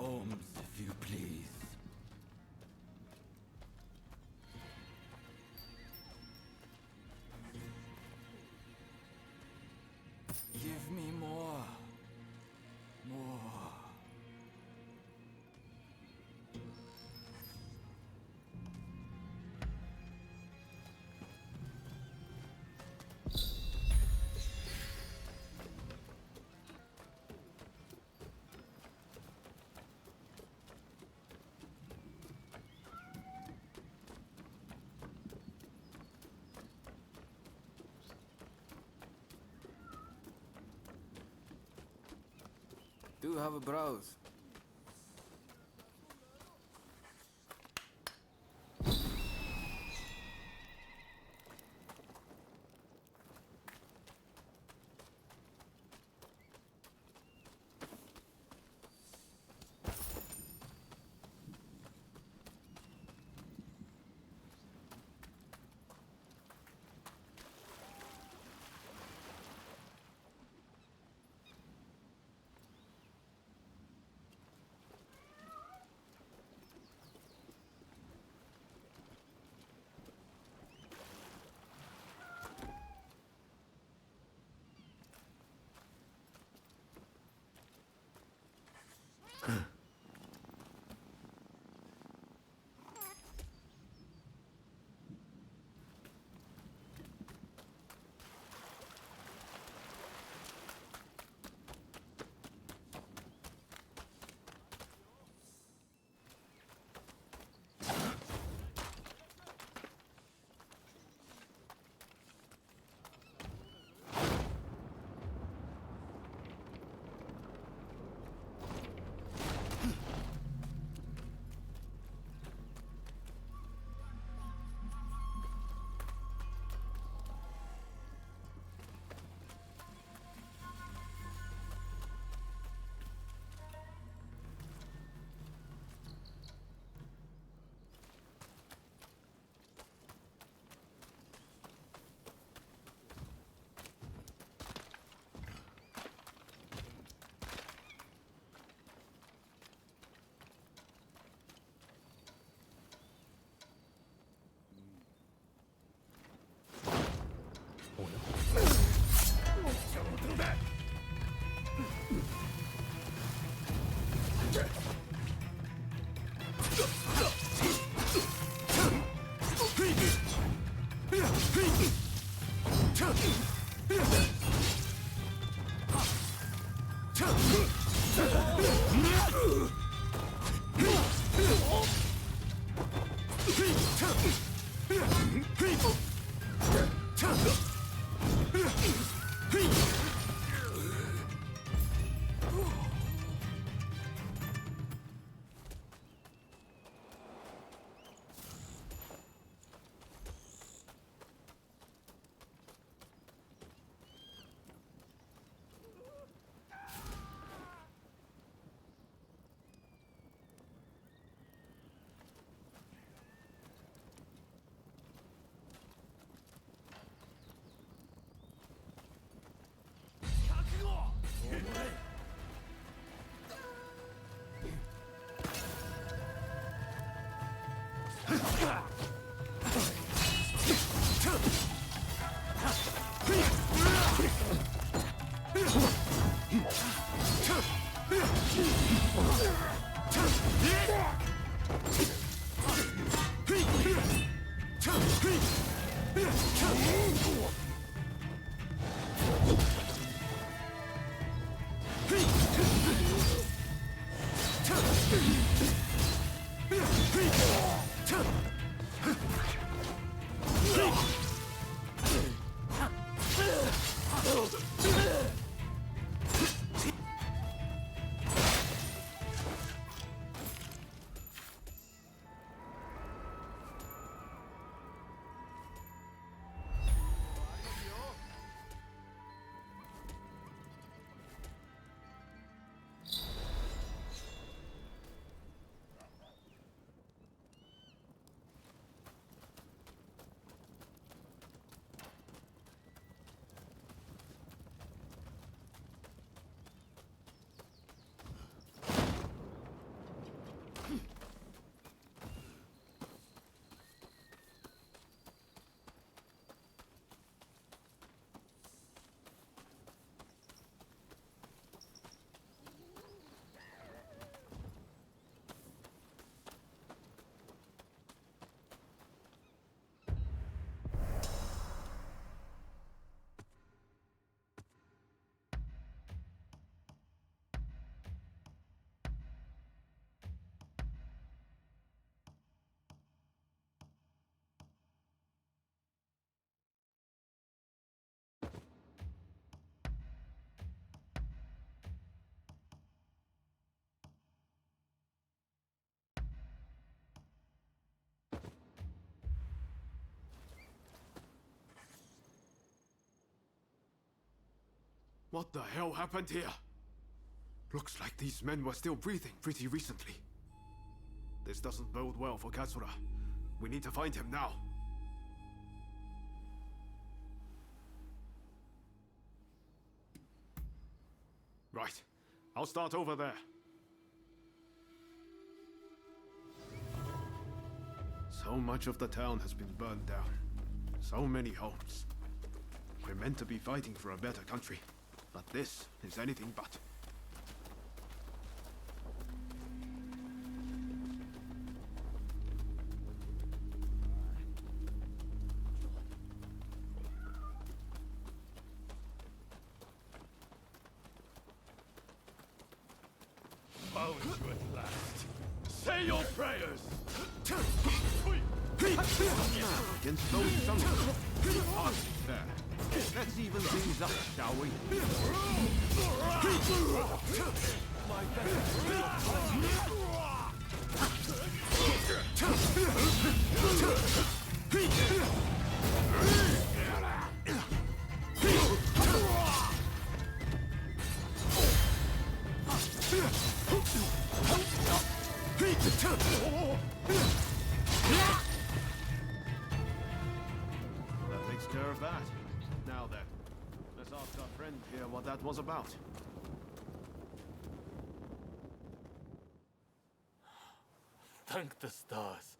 Holmes, if you please. Give me more. More. Do have a browse. What the hell happened here? Looks like these men were still breathing pretty recently. This doesn't bode well for Katsura. We need to find him now. Right. I'll start over there. So much of the town has been burned down. So many homes. We're meant to be fighting for a better country, but this is anything but. Found you at last. Say your prayers! Against those summoners, hardly fair. Let's even things up, shall we? That takes care of that. Now then, let's ask our friend here what that was about. Thank the stars.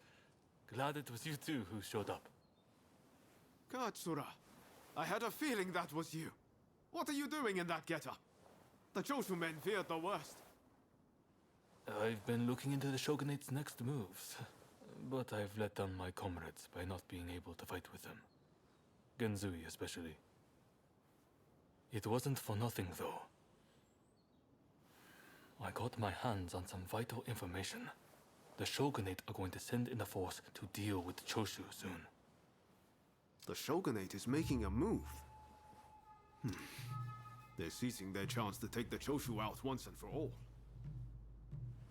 Glad it was you two who showed up. Katsura, I had a feeling that was you. What are you doing in that getup? The Choshu men feared the worst. I've been looking into the Shogunate's next moves, but I've let down my comrades by not being able to fight with them. Genzui especially. It wasn't for nothing, though. I got my hands on some vital information. The Shogunate are going to send in a force to deal with Choshu soon. The Shogunate is making a move. They're seizing their chance to take the Choshu out once and for all.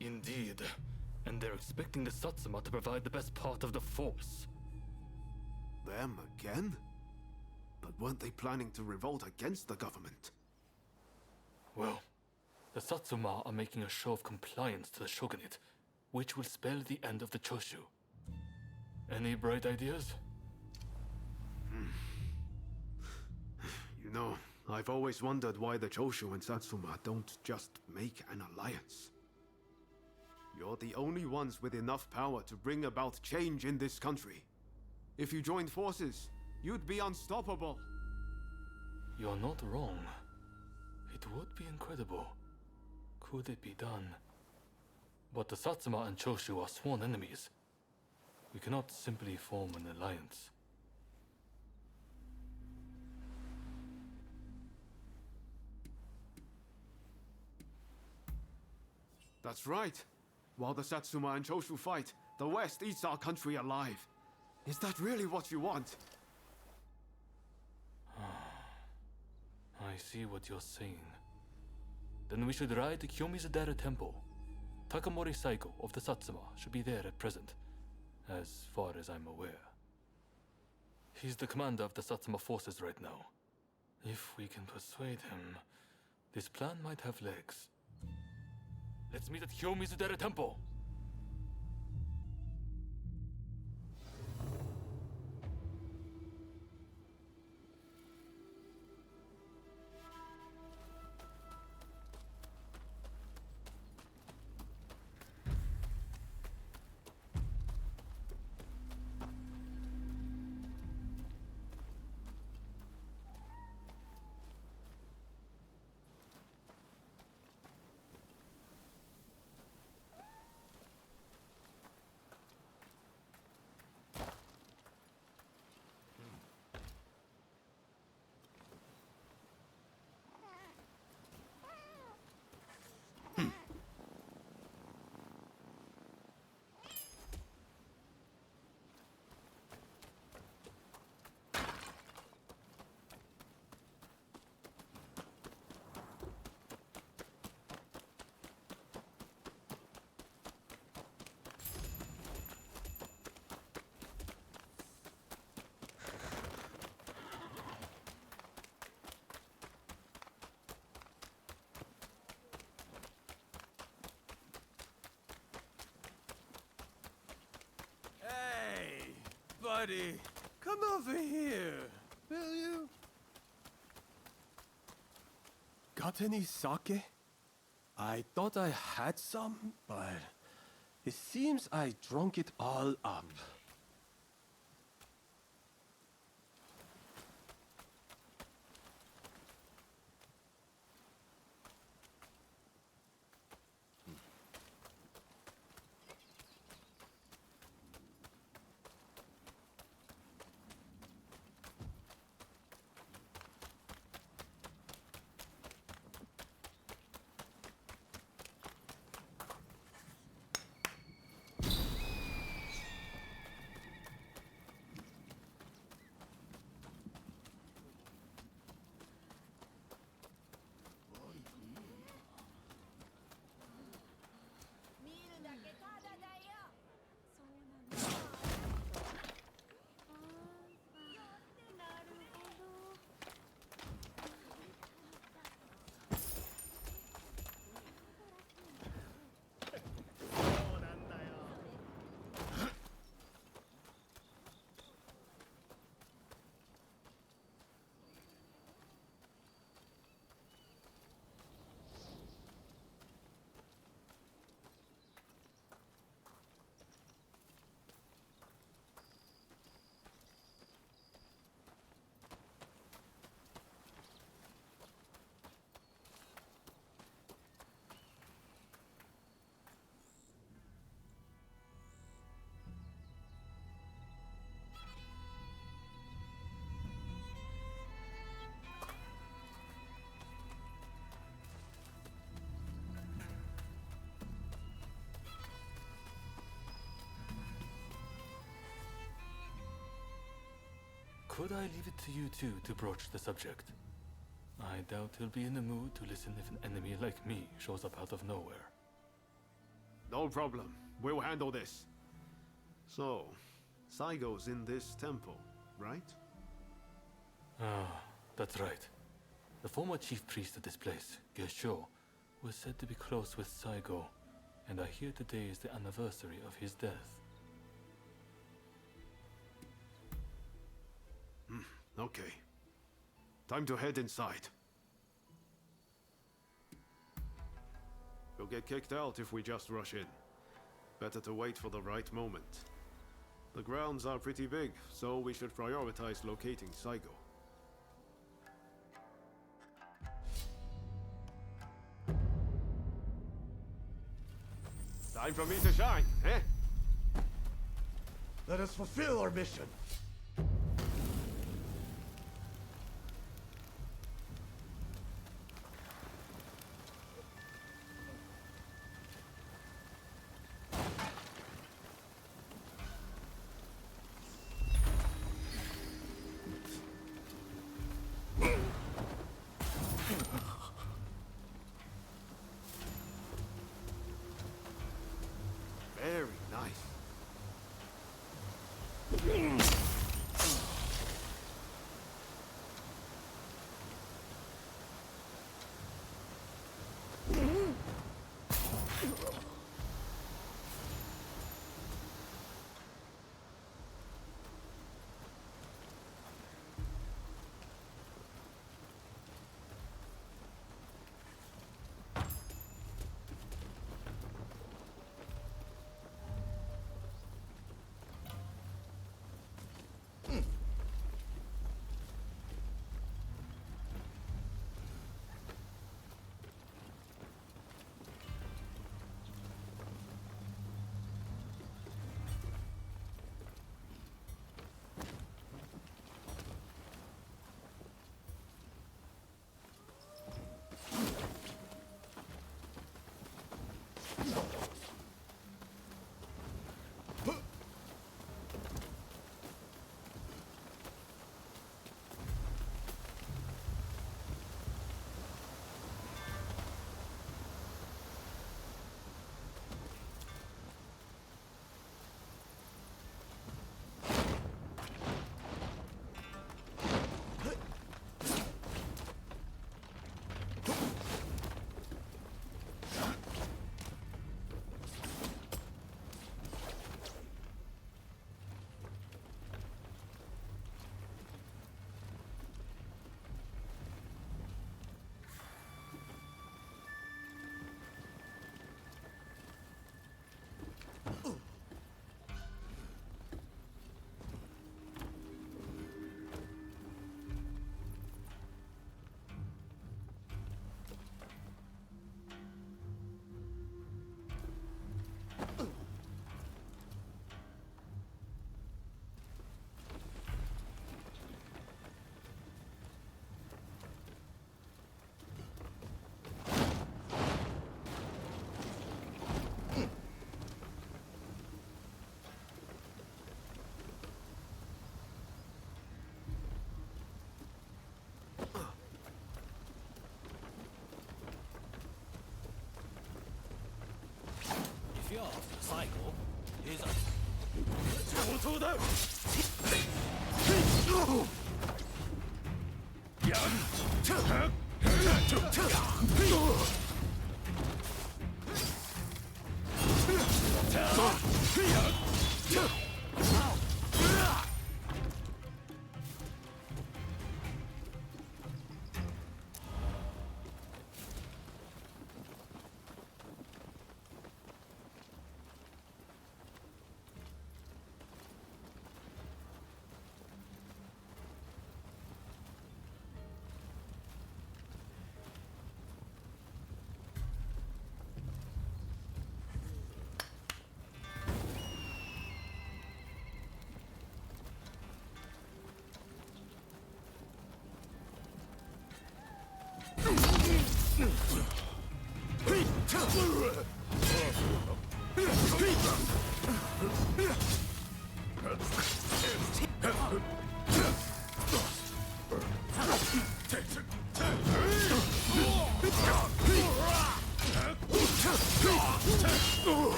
Indeed. And they're expecting the Satsuma to provide the best part of the force. Them again? But weren't they planning to revolt against the government? Well, the Satsuma are making a show of compliance to the Shogunate, which will spell the end of the Choshu. Any bright ideas? You know, I've always wondered why the Choshu and Satsuma don't just make an alliance. You're the only ones with enough power to bring about change in this country. If you joined forces, you'd be unstoppable. You're not wrong. It would be incredible. Could it be done? But the Satsuma and Choshu are sworn enemies. We cannot simply form an alliance. That's right. While the Satsuma and Choshu fight, the West eats our country alive. Is that really what you want? I see what you're saying. Then we should ride to Kyomizudera Temple. Takamori Saiko of the Satsuma should be there at present, as far as I'm aware. He's the commander of the Satsuma forces right now. If we can persuade him, this plan might have legs. Let's meet at Kyomizudera Temple! buddy. Come over here, will you? Got any sake? I thought I had some, but it seems I drunk it all up. Could I leave it to you two to broach the subject? I doubt he'll be in the mood to listen if an enemy like me shows up out of nowhere. No problem. We'll handle this. So, Saigo's in this temple, right? Ah, that's right. The former chief priest of this place, Gesho, was said to be close with Saigo, and I hear today is the anniversary of his death. Okay. Time to head inside. We'll get kicked out if we just rush in. Better to wait for the right moment. The grounds are pretty big, so we should prioritize locating Saigo. Time for me to shine, eh? Let us fulfill our mission. Very nice. 最後いざ上等だ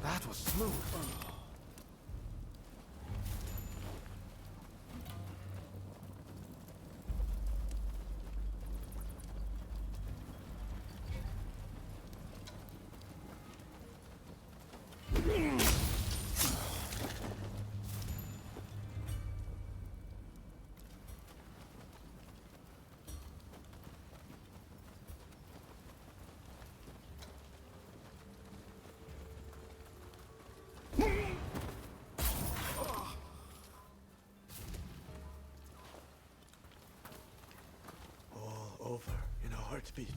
That was smooth. All over in a heartbeat.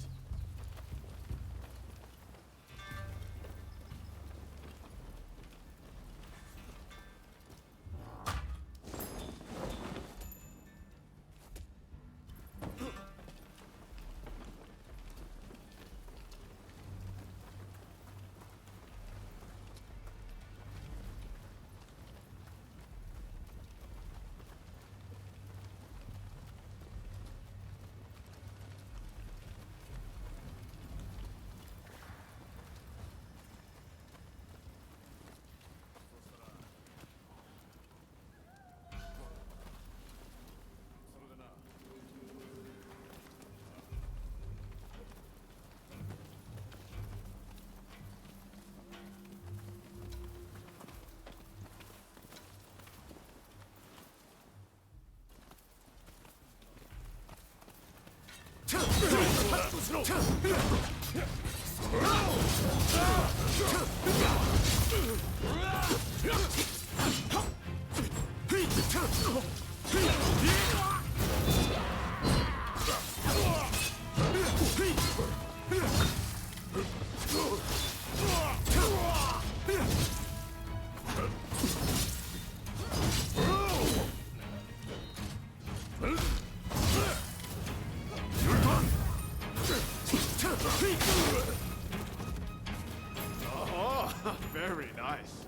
Oh, very nice.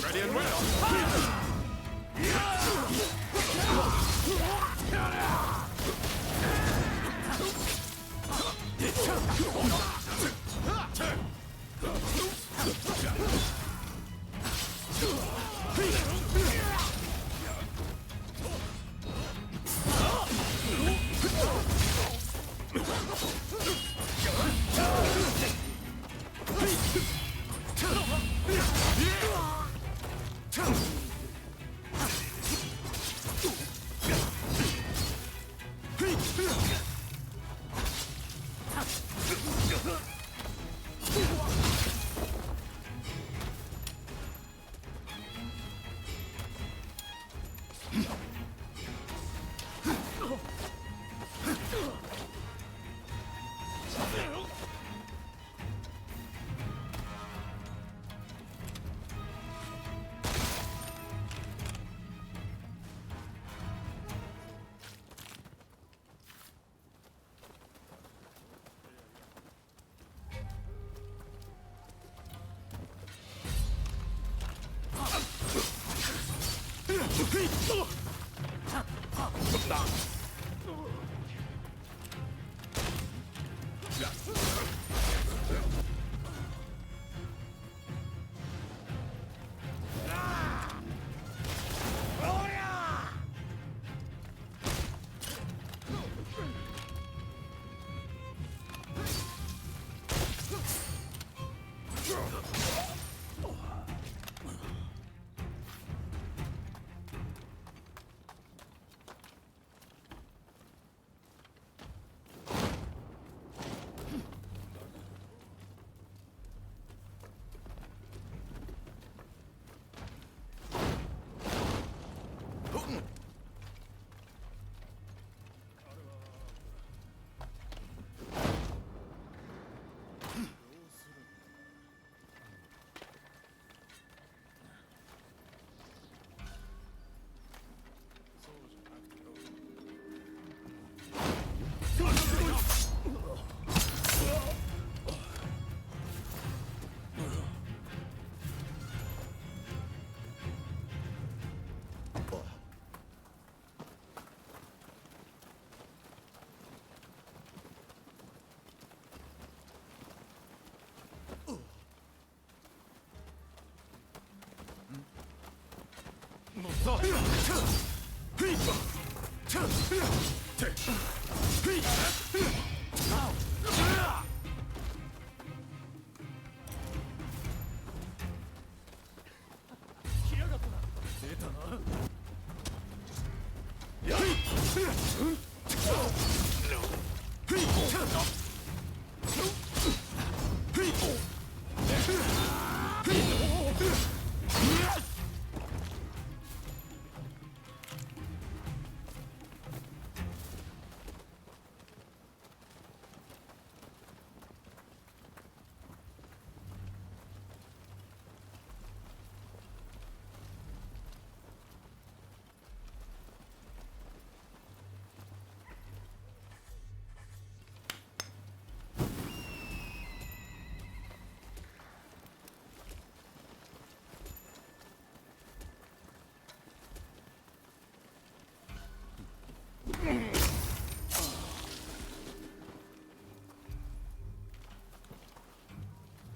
Ready and well.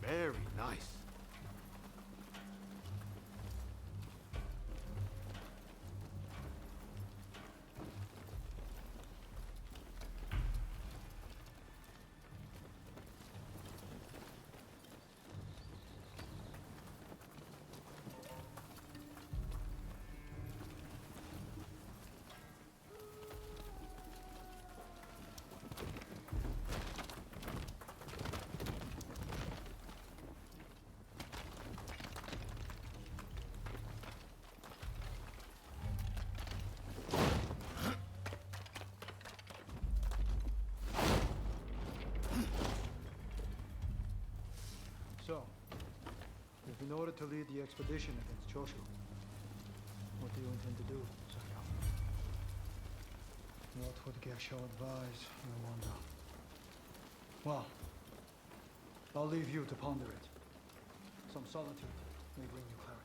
Very nice. So, if in order to lead the expedition against Choshu, what do you intend to do, Sakya? What would Gesho advise, I wonder? Well, I'll leave you to ponder it. Some solitude may bring you clarity.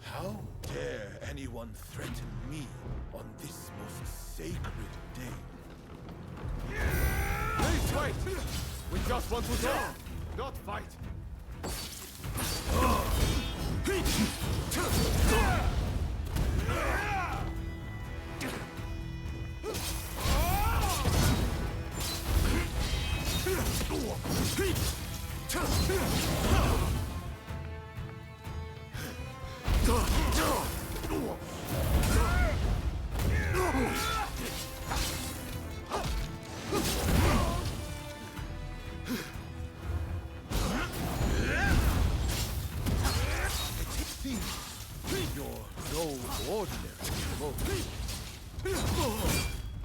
How dare anyone threaten me on this most sacred day? Please wait! We just want to talk, not fight. You're no ordinary foe.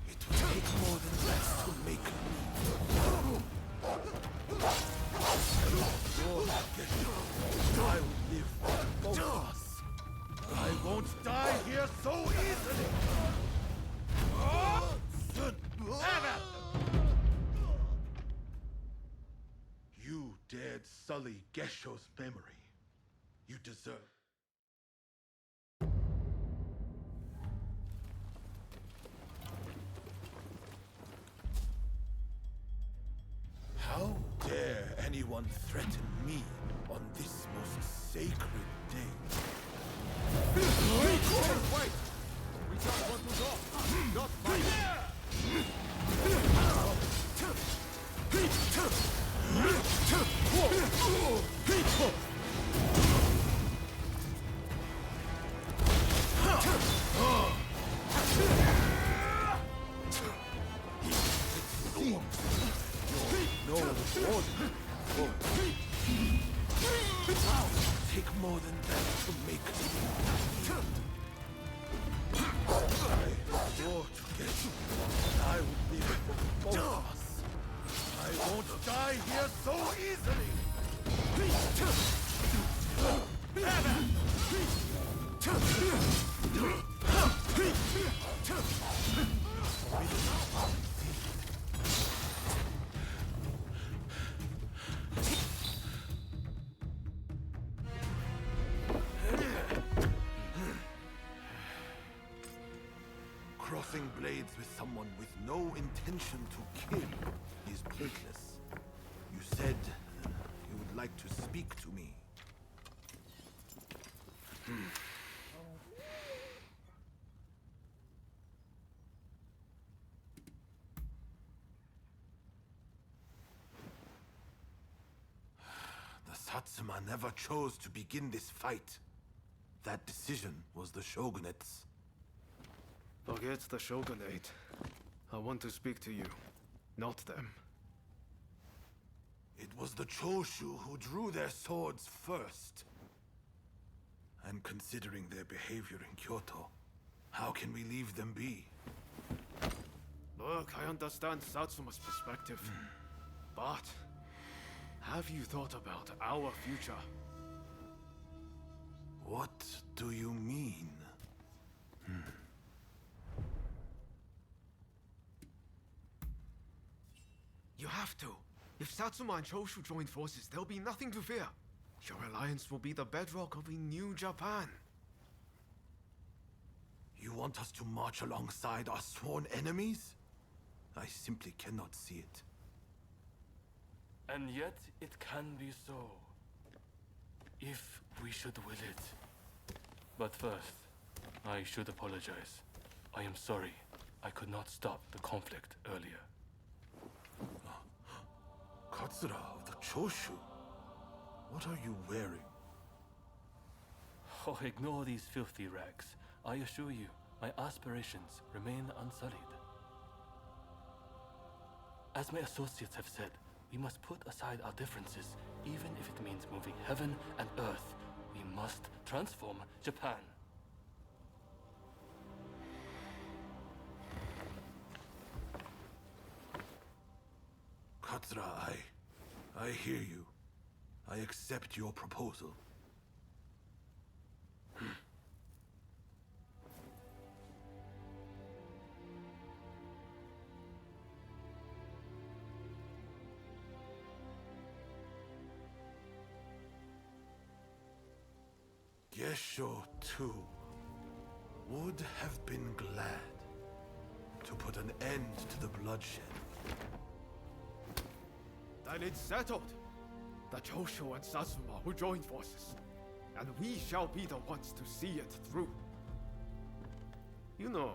It will take more than that to make me. I will live for both of us. I won't die here so easily. You dared sully Gesho's memory. You deserve. How dare anyone threaten me on this most sacred day? Wait! We just want to talk, not fight. No ordinary foe. Take more than that to make me. I swore to get you. I will live for both of us. I won't die here so easily. Crossing blades with someone with no intention to kill is pointless. You said you would like to speak to me. The Satsuma never chose to begin this fight. That decision was the Shogunate's. Forget the Shogunate. I want to speak to you, not them. It was the Choshu who drew their swords first. And considering their behavior in Kyoto, how can we leave them be? Look, I understand Satsuma's perspective. But have you thought about our future? What do you mean? You have to. If Satsuma and Choshu join forces, there'll be nothing to fear. Your alliance will be the bedrock of a new Japan. You want us to march alongside our sworn enemies? I simply cannot see it. And yet it can be so, if we should will it. But first, I should apologize. I am sorry I could not stop the conflict earlier. Katsura of the Choshu? What are you wearing? Oh, ignore these filthy rags. I assure you, my aspirations remain unsullied. As my associates have said, we must put aside our differences, even if it means moving heaven and earth. We must transform Japan. Katsura, I hear you. I accept your proposal. Gesho, too, would have been glad to put an end to the bloodshed. Then it's settled. The Choshu and Satsuma will join forces, and we shall be the ones to see it through. You know,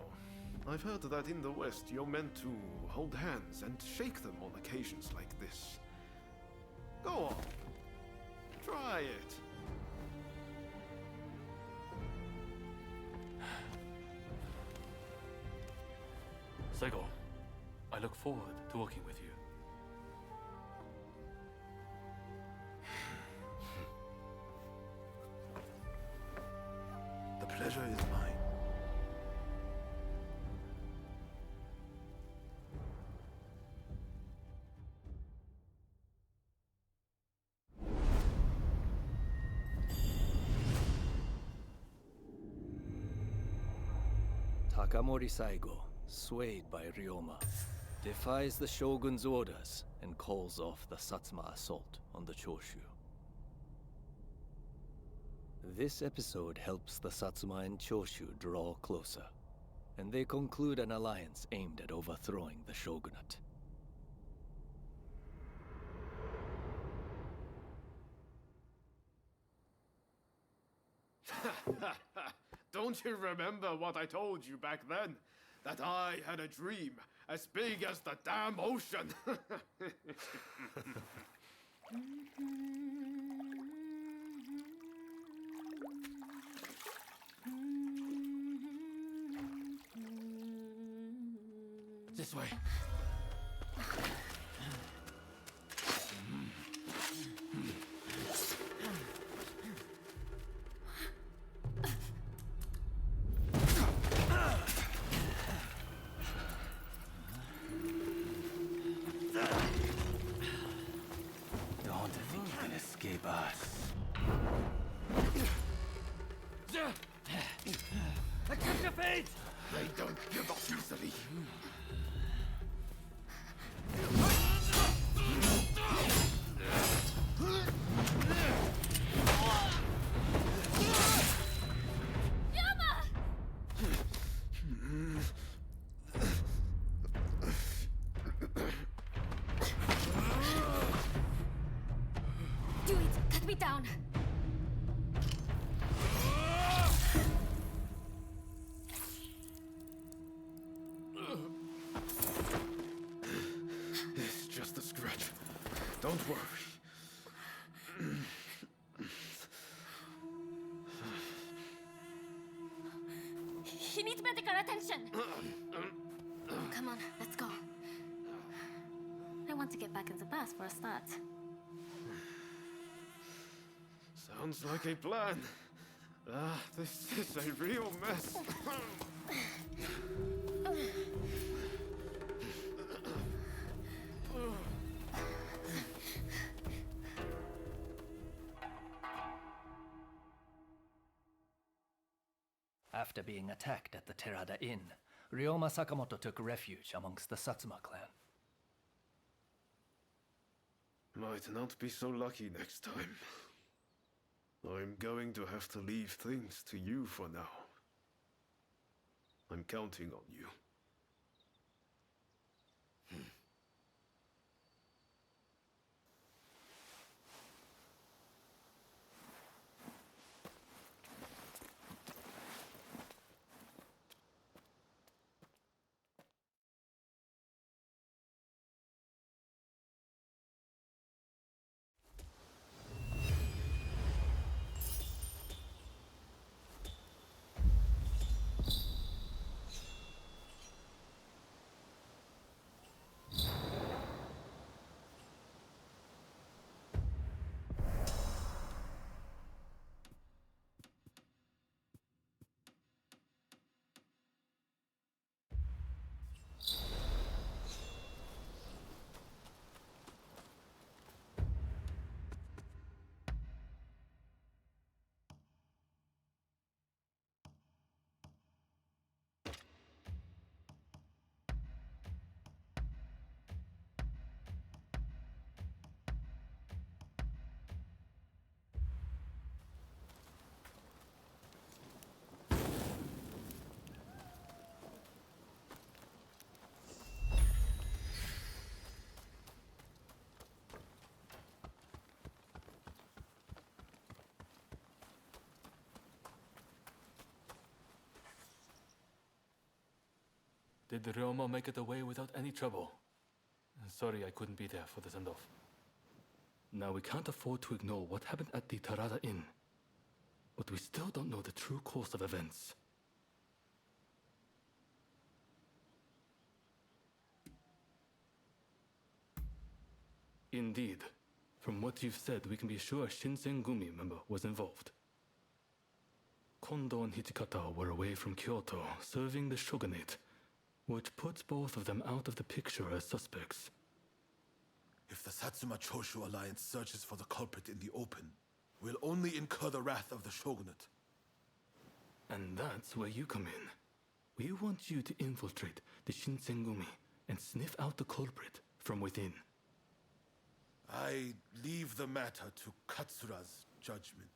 I've heard that in the West you're meant to hold hands and shake them on occasions like this. Go on. Try it. Saigo, I look forward to working with you. The pleasure is mine. Takamori Saigo, swayed by Ryoma, defies the shogun's orders and calls off the Satsuma assault on the Choshu. This episode helps the Satsuma and Choshu draw closer, and they conclude an alliance aimed at overthrowing the shogunate. Don't you remember what I told you back then? That I had a dream as big as the damn ocean. This way. Don't think you can escape us. Accept your fate! They don't give up easily. Do it! Cut me down! It's just a scratch. Don't worry. He needs medical attention! Come on, let's go. I want to get back into Bass for a start. Sounds like a plan. This is a real mess. After being attacked at the Terada Inn, Ryoma Sakamoto took refuge amongst the Satsuma clan. Might not be so lucky next time. I'm going to have to leave things to you for now. I'm counting on you. Did Ryoma make it away without any trouble? Sorry I couldn't be there for the send-off. Now we can't afford to ignore what happened at the Tarada Inn. But we still don't know the true course of events. Indeed. From what you've said, we can be sure a Shinsengumi member was involved. Kondo and Hichikata were away from Kyoto, serving the shogunate, which puts both of them out of the picture as suspects. If the Satsuma Choshu alliance searches for the culprit in the open, we'll only incur the wrath of the shogunate. And that's where you come in. We want you to infiltrate the Shinsengumi and sniff out the culprit from within. I leave the matter to Katsura's judgment.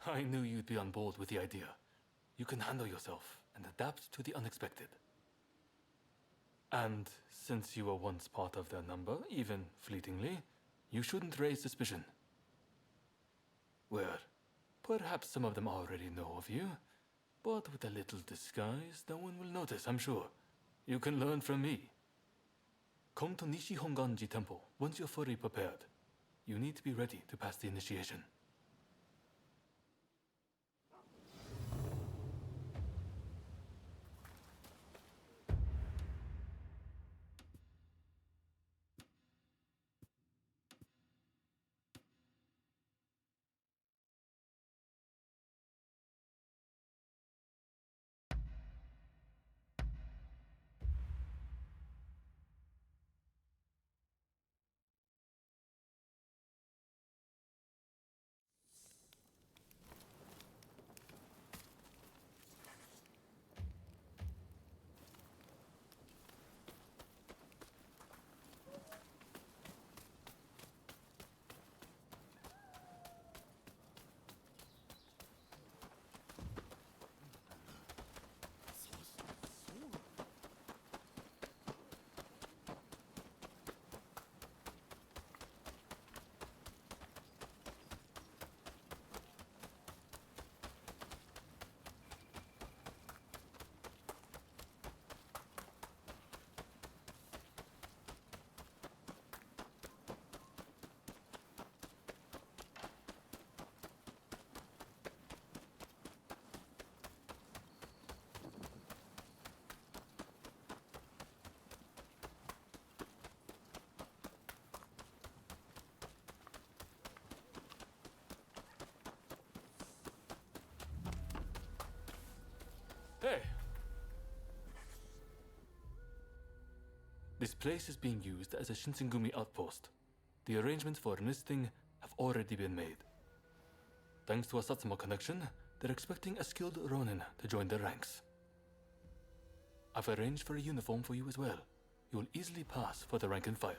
I knew you'd be on board with the idea. You can handle yourself and adapt to the unexpected. And since you were once part of their number, even fleetingly, you shouldn't raise suspicion. Well, perhaps some of them already know of you, but with a little disguise, no one will notice, I'm sure. You can learn from me. Come to Nishi Honganji Temple once you're fully prepared. You need to be ready to pass the initiation. Hey! This place is being used as a Shinsengumi outpost. The arrangements for enlisting have already been made. Thanks to a Satsuma connection, they're expecting a skilled Ronin to join their ranks. I've arranged for a uniform for you as well. You will easily pass for the rank and file.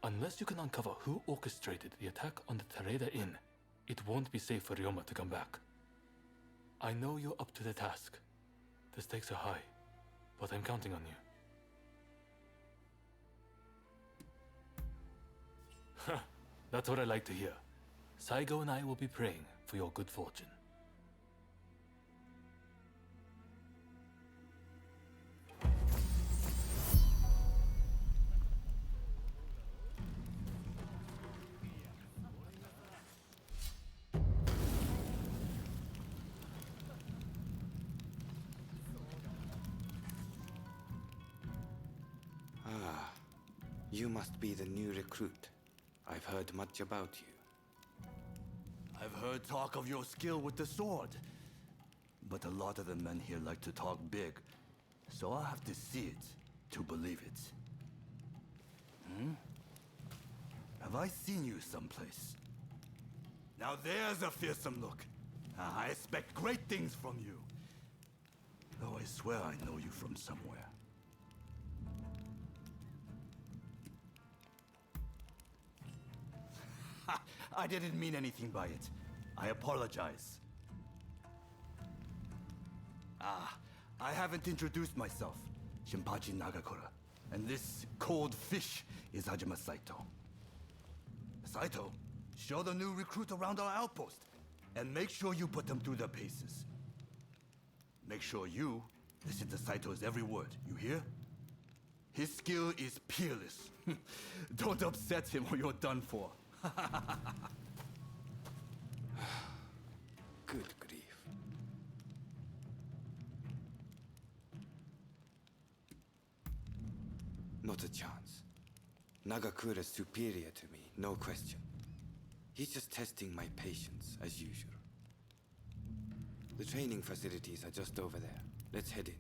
Unless you can uncover who orchestrated the attack on the Tareda Inn, it won't be safe for Ryoma to come back. I know you're up to the task. The stakes are high, but I'm counting on you. Huh, that's what I like to hear. Saigo and I will be praying for your good fortune. You must be the new recruit. I've heard much about you. I've heard talk of your skill with the sword. But a lot of the men here like to talk big, so I'll have to see it to believe it. Have I seen you someplace? Now there's a fearsome look. I expect great things from you. Though I swear I know you from somewhere. I didn't mean anything by it. I apologize. I haven't introduced myself. Shinpachi Nagakura. And this cold fish is Hajime Saito. Saito, show the new recruit around our outpost. And make sure you put them through their paces. Make sure you listen to Saito's every word, you hear? His skill is peerless. Don't upset him or you're done for. Good grief. Not a chance. Nagakura's superior to me, no question. He's just testing my patience, as usual. The training facilities are just over there. Let's head in.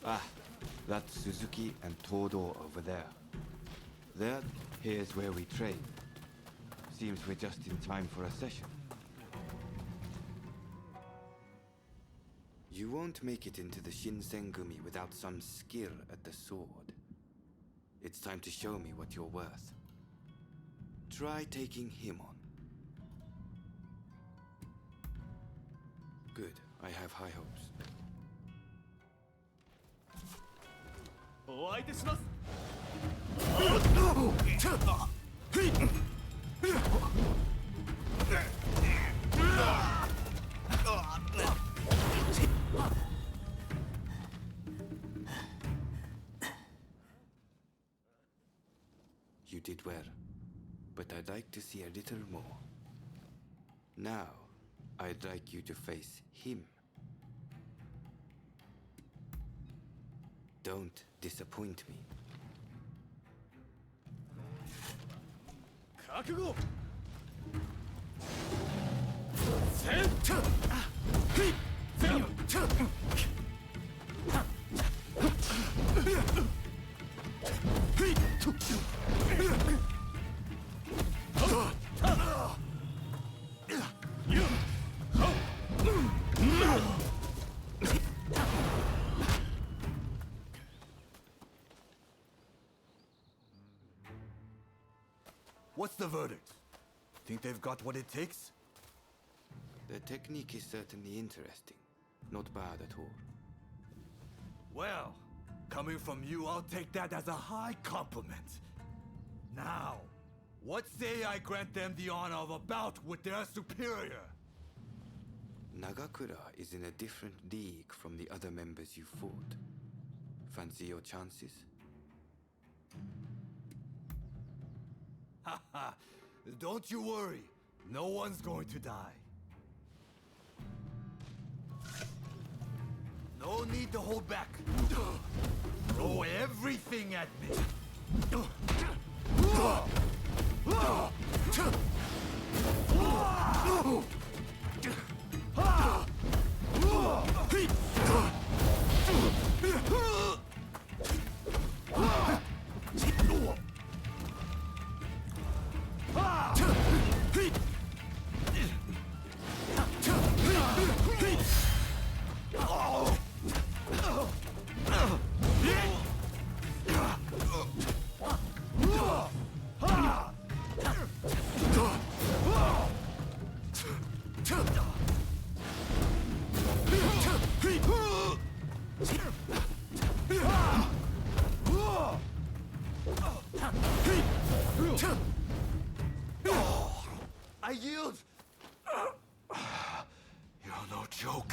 Ah, that's Suzuki and Todo over there. Here's where we train. Seems we're just in time for a session. You won't make it into the Shinsengumi without some skill at the sword. It's time to show me what you're worth. Try taking him on. Good, I have high hopes. お相手します You did well, but I'd like to see a little more. Now, I'd like you to face him. Don't disappoint me. 覚悟せんとひっせんと What's the verdict? Think they've got what it takes? The technique is certainly interesting. Not bad at all. Well, coming from you, I'll take that as a high compliment. Now, what say I grant them the honor of a bout with their superior? Nagakura is in a different league from the other members you fought. Fancy your chances? Haha, don't you worry. No one's going to die. No need to hold back. Throw everything at me. I yield! You're no joke.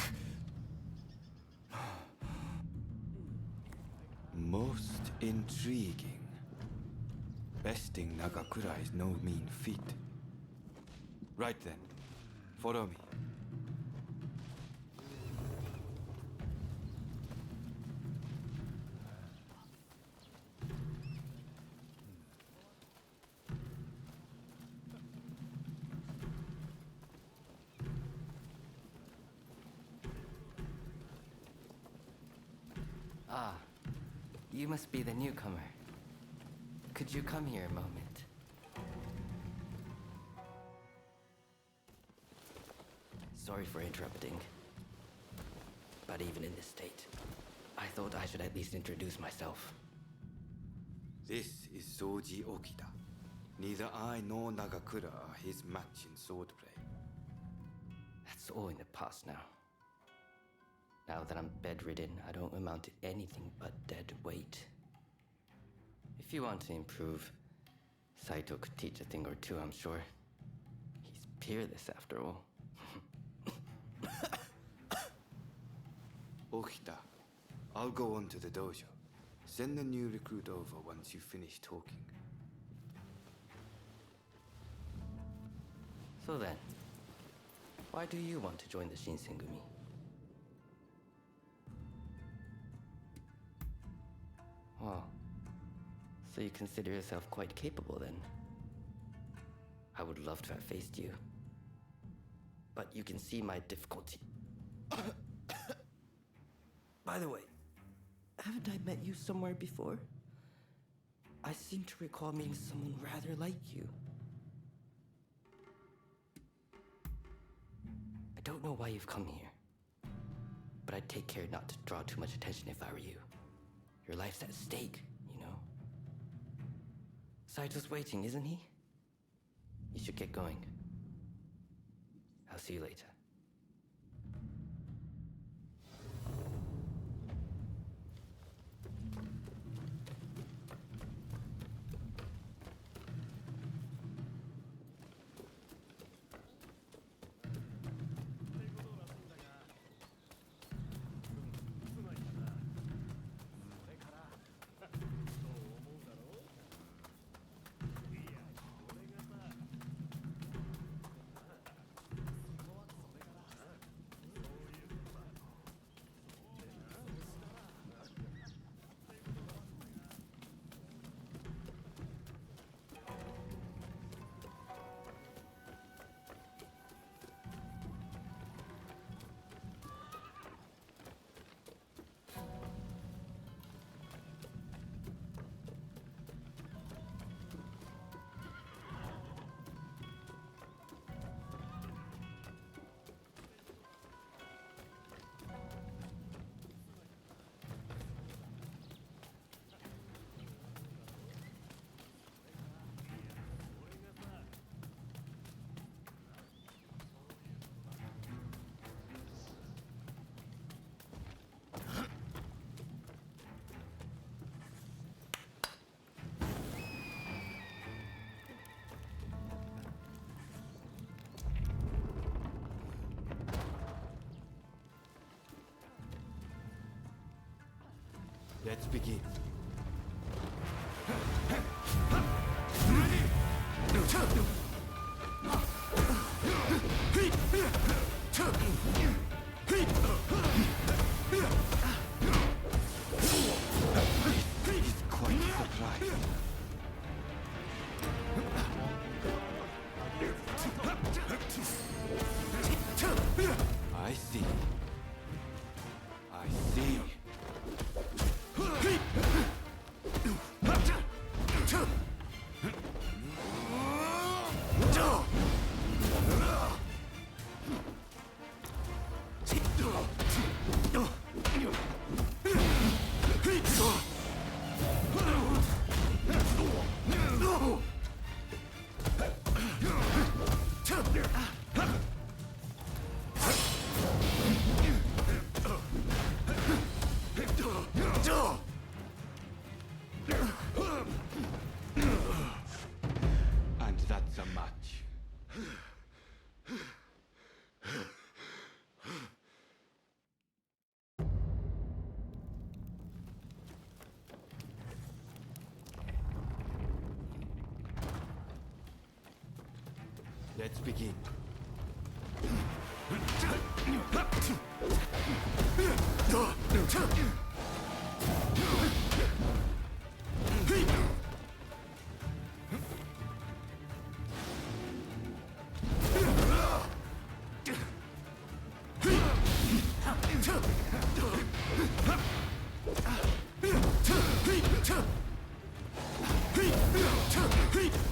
Most intriguing. Besting Nagakura is no mean feat. Right then, follow me. Ah, you must be the newcomer. Could you come here a moment? Sorry for interrupting. But even in this state, I thought I should at least introduce myself. This is Soji Okita. Neither I nor Nagakura are his match in swordplay. That's all in the past now. Now that I'm bedridden, I don't amount to anything but dead weight. If you want to improve, Saito could teach a thing or two, I'm sure. He's peerless after all. Okita, I'll go on to the dojo. Send the new recruit over once you finish talking. So then, why do you want to join the Shinsengumi? Oh, so you consider yourself quite capable then? I would love to have faced you. But you can see my difficulty. By the way, haven't I met you somewhere before? I seem to recall meeting someone rather like you. I don't know why you've come here, but I'd take care not to draw too much attention if I were you. Your life's at stake, you know? Saito's waiting, isn't he? You should get going. I'll see you later. Let's begin. It's quite surprising. I see. I see. And that's a match. Let's begin.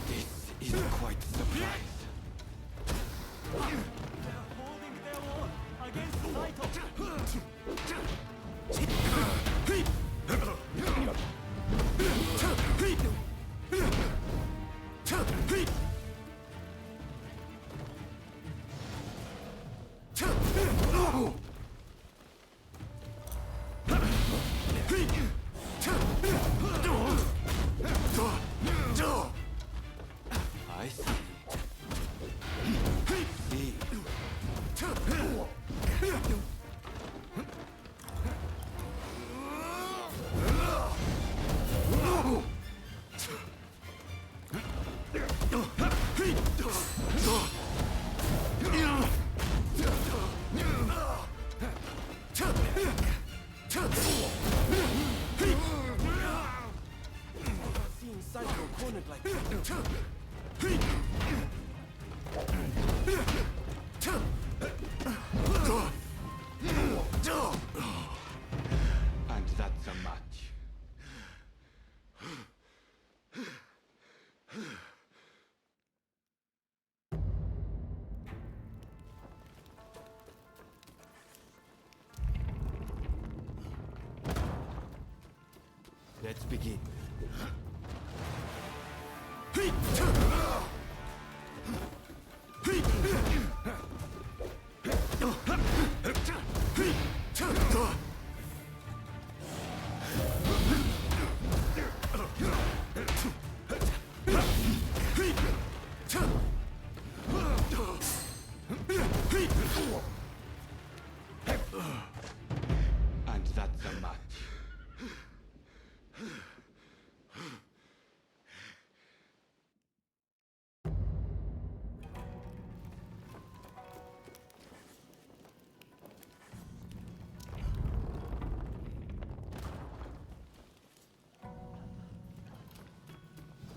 This is quite a surprise. I see. See. Seeing Psycho cornered like that. And that's a match. Let's begin. And that's a match.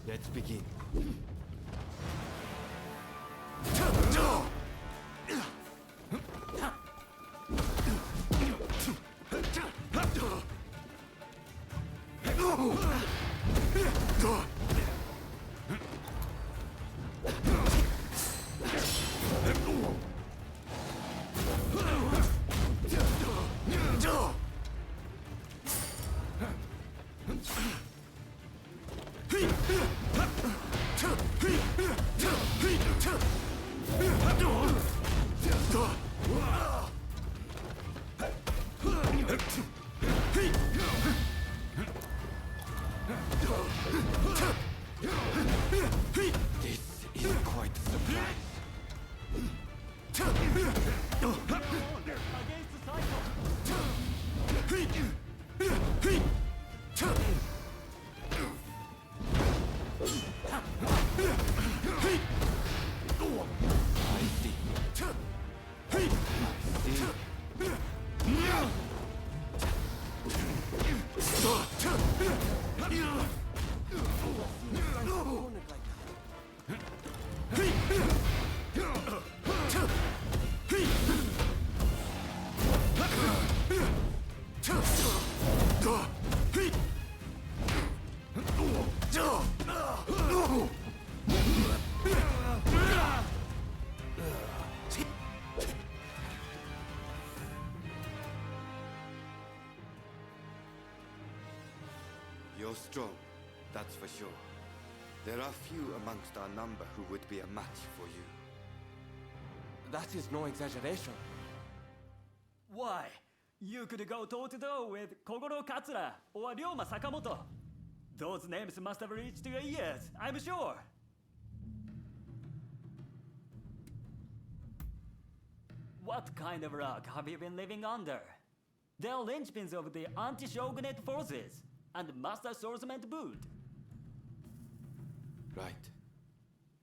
Let's begin. This is quite a surprise. I see. You're strong, that's for sure. There are few amongst our number who would be a match for you. That is no exaggeration. Why? You could go toe-to-toe with Kogoro Katsura or Ryoma Sakamoto. Those names must have reached your ears, I'm sure. What kind of rock have you been living under? They're linchpins of the anti-shogunate forces and master swordsman to boot. Right.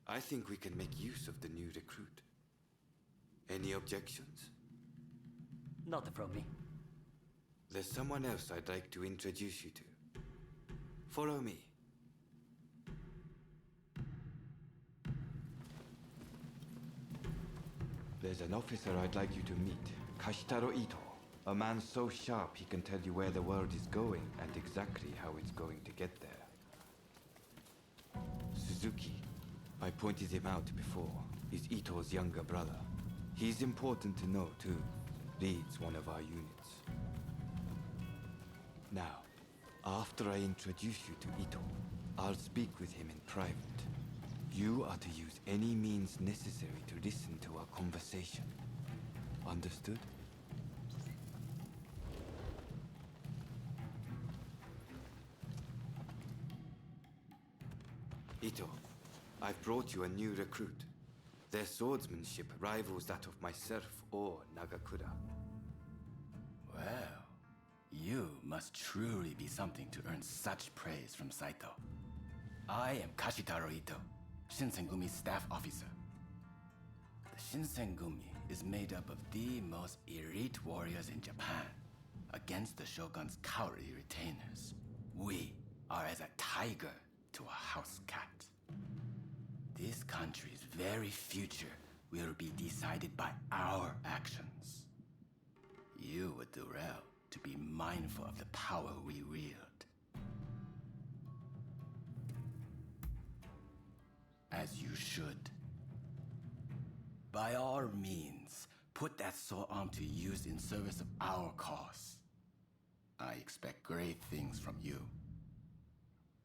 I think we can make use of the new recruit. Any objections? Not from me. There's someone else I'd like to introduce you to. Follow me. There's an officer I'd like you to meet, Kashitaro Ito. A man so sharp he can tell you where the world is going and exactly how it's going to get there. Suzuki, I pointed him out before, is Ito's younger brother. He's important to know too. Leads one of our units. Now, after I introduce you to Ito, I'll speak with him in private. You are to use any means necessary to listen to our conversation. Understood? Ito, I've brought you a new recruit. Their swordsmanship rivals that of myself or Nagakura. Well, you must truly be something to earn such praise from Saito. I am Kashitaro Ito, Shinsengumi's staff officer. The Shinsengumi is made up of the most elite warriors in Japan against the Shogun's cowardly retainers. We are as a tiger to a house cat. This country's very future will be decided by our actions. You would do well to be mindful of the power we wield. As you should. By all means, put that sword arm to use in service of our cause. I expect great things from you.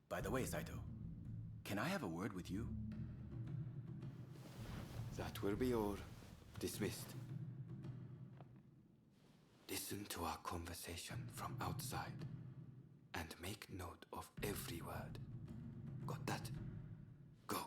By the way, Saito, can I have a word with you? That will be all. Dismissed. Listen to our conversation from outside and make note of every word. Got that? Go.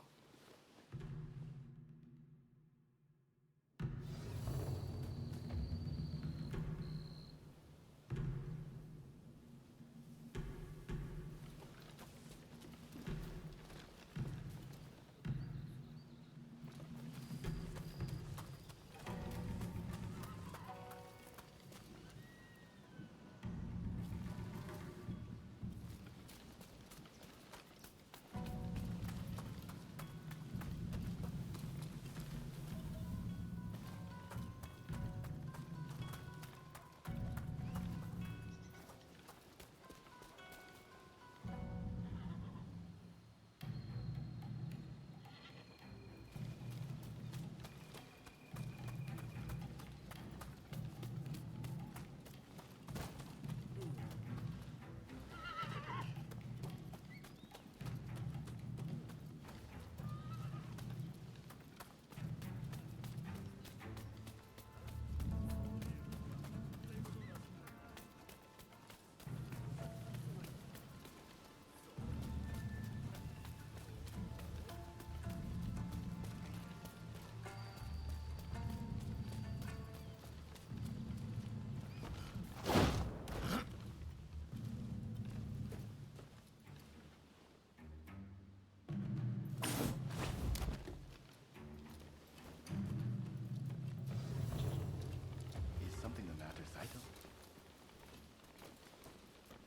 Is something the matter, Saito?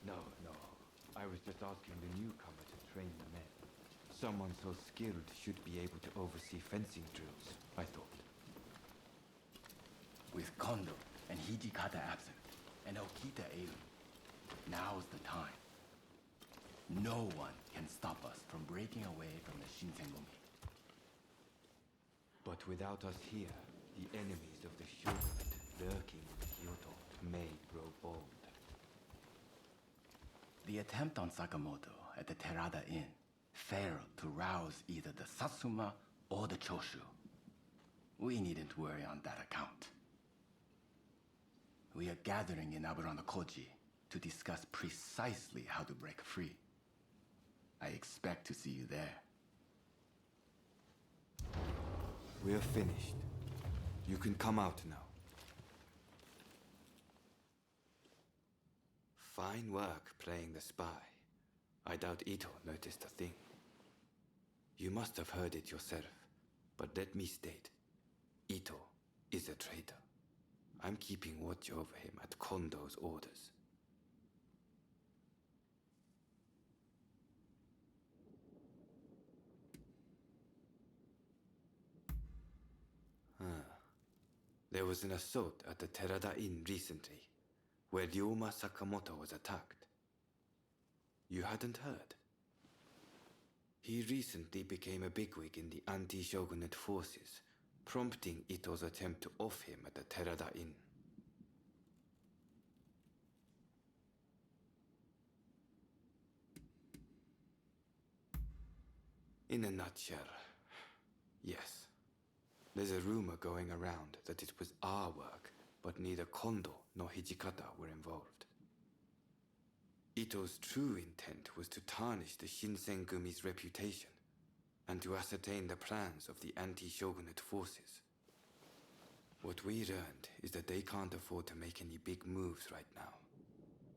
No. I was just asking the newcomer to train the men. Someone so skilled should be able to oversee fencing drills, I thought. With Kondo and Hijikata absent, and Okita ailing, now's the time. No one can stop us from breaking away from the Shinsengumi. But without us here, the enemies of the shogunate lurking in Kyoto may grow bold. The attempt on Sakamoto at the Terada Inn failed to rouse either the Satsuma or the Choshu. We needn't worry on that account. We are gathering in Aburano-Koji to discuss precisely how to break free. I expect to see you there. We're finished. You can come out now. Fine work playing the spy. I doubt Ito noticed a thing. You must have heard it yourself, but let me state, Ito is a traitor. I'm keeping watch over him at Kondo's orders. There was an assault at the Terada Inn recently, where Ryoma Sakamoto was attacked. You hadn't heard? He recently became a bigwig in the anti-shogunate forces, prompting Ito's attempt to off him at the Terada Inn. In a nutshell, yes. There's a rumor going around that it was our work, but neither Kondo nor Hijikata were involved. Ito's true intent was to tarnish the Shinsengumi's reputation and to ascertain the plans of the anti-shogunate forces. What we learned is that they can't afford to make any big moves right now,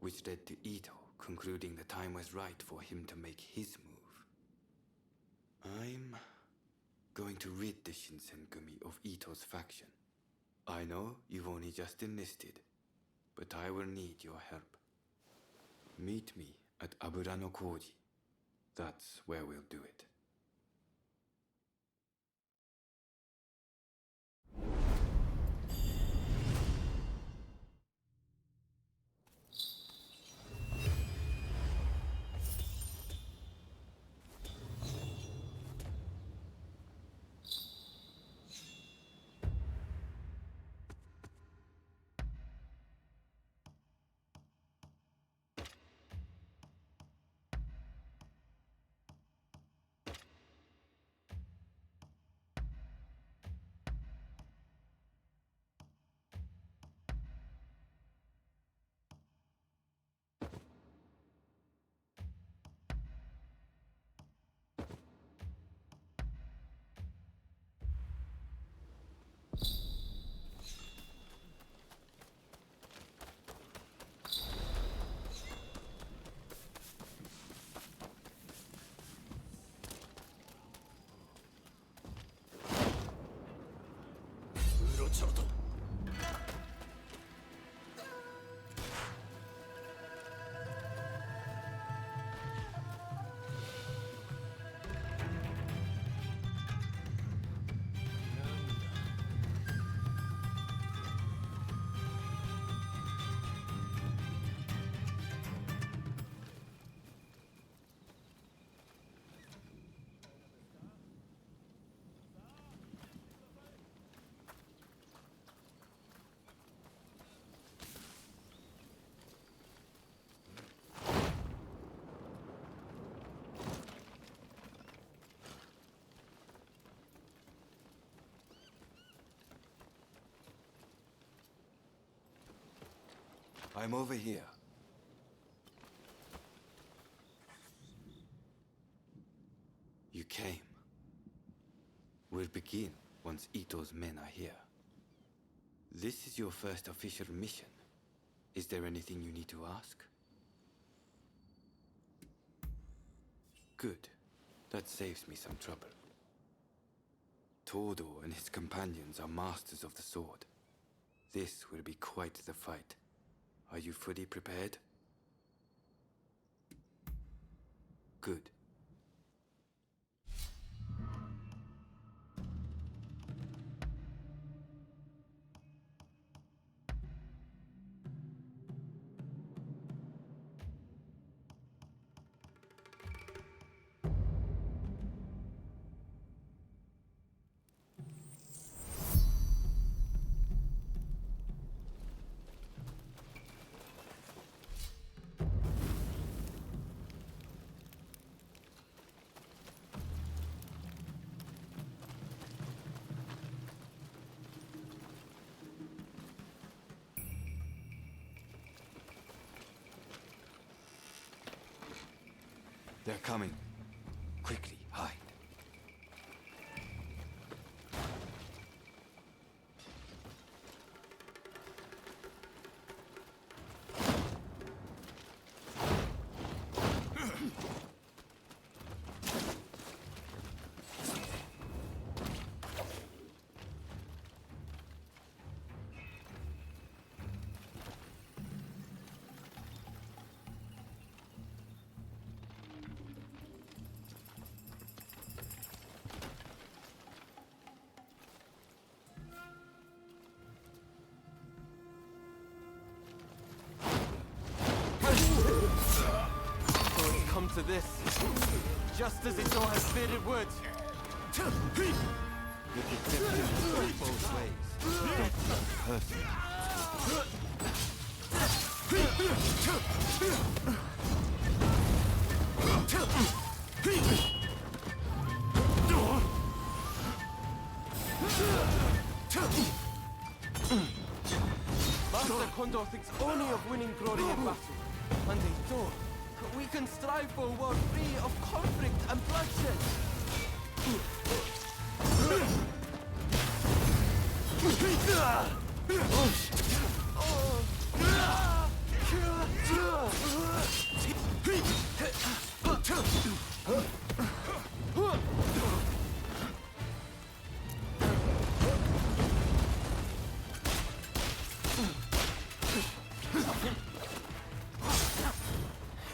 which led to Ito concluding the time was right for him to make his move. I'm going to rid the Shinsengumi of Ito's faction. I know you've only just enlisted, but I will need your help. Meet me at Abura no Koji. That's where we'll do it. I'm over here. You came. We'll begin once Ito's men are here. This is your first official mission. Is there anything you need to ask? Good. That saves me some trouble. Todo and his companions are masters of the sword. This will be quite the fight. Are you fully prepared? Good. They're coming. Quickly, hide. To this, just as Ito has said it would. The deception goes both ways. Don't be perfect. Master Kondo thinks only of winning glory in battle. And they do. We can strive for a world free of conflict and bloodshed.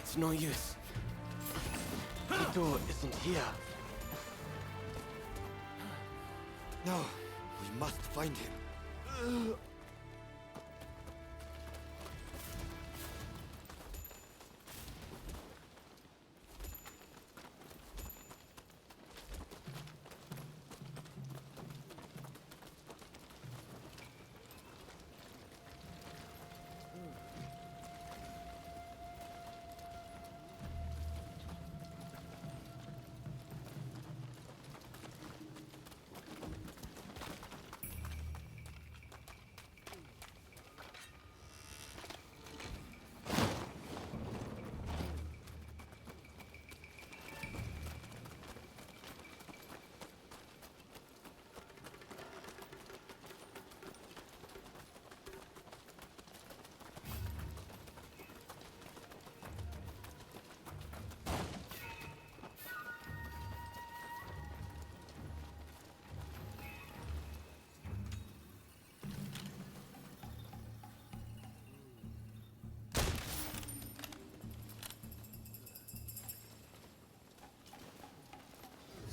It's no use. Ito isn't here. No, we must find him.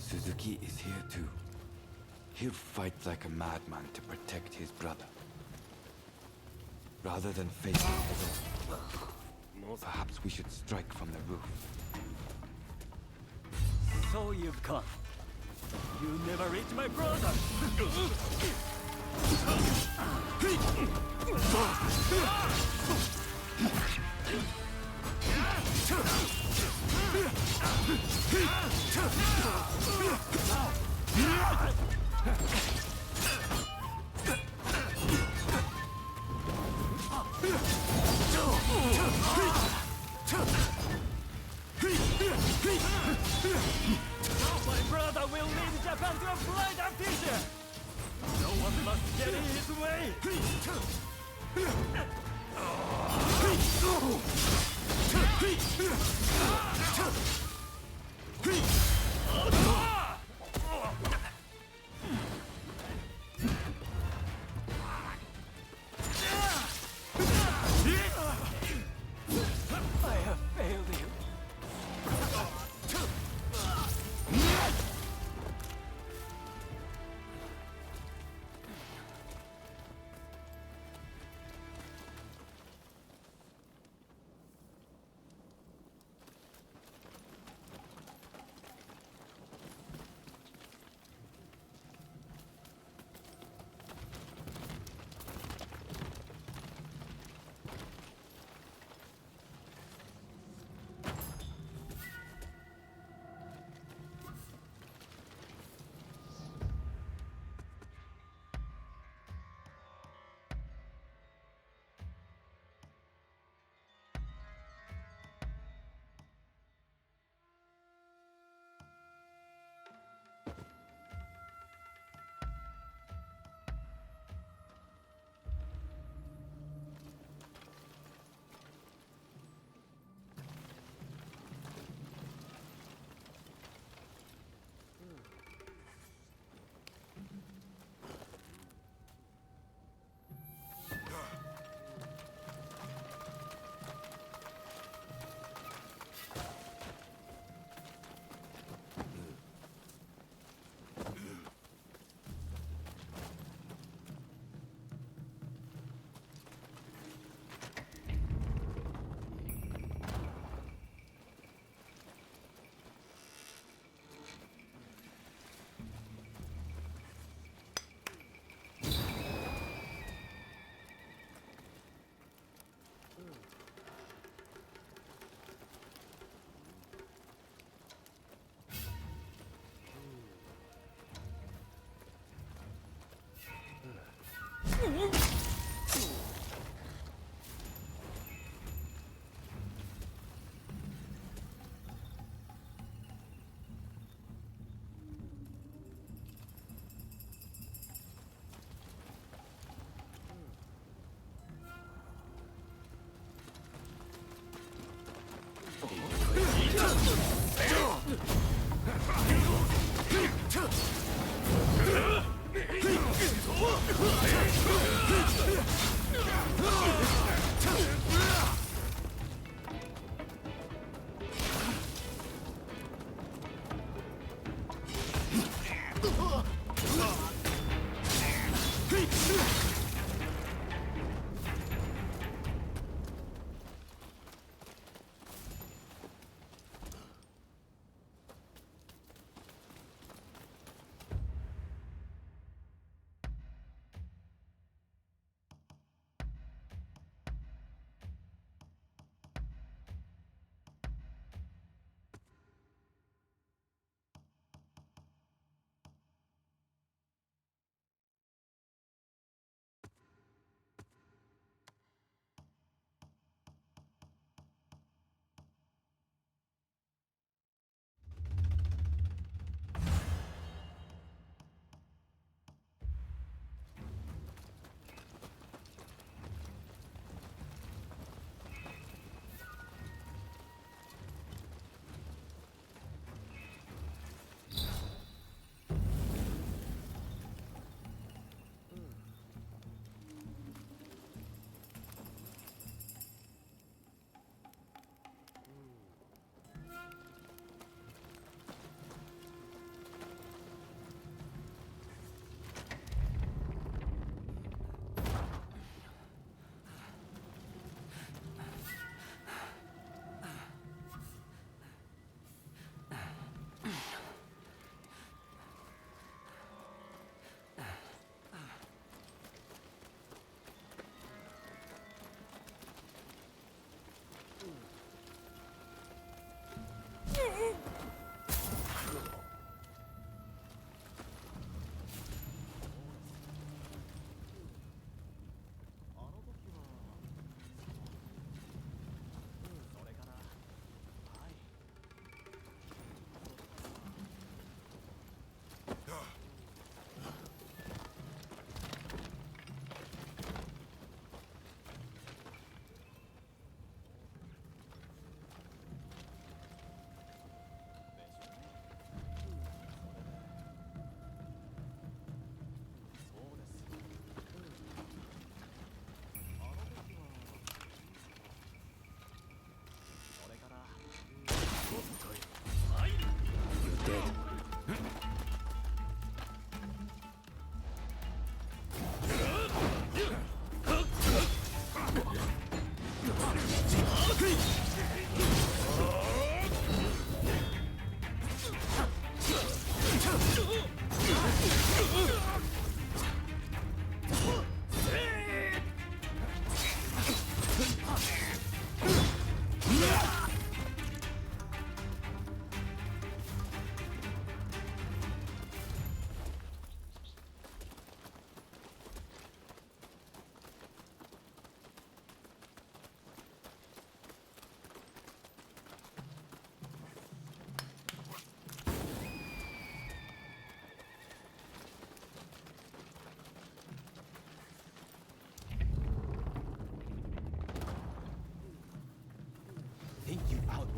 Suzuki is here too. He'll fight like a madman to protect his brother. Rather than face him head on, perhaps we should strike from the roof. So you've come. You never reach my brother! My brother will lead Japan to a brighter future! No one must get in his way! I have failed you.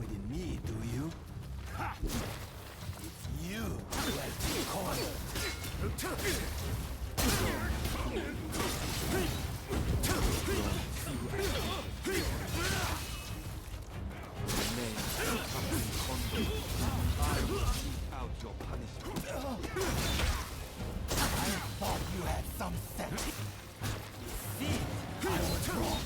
confident in me, do you? Ha! It's you who has been cornered. Out your punishment. I thought you had some sense. You see, I was wrong.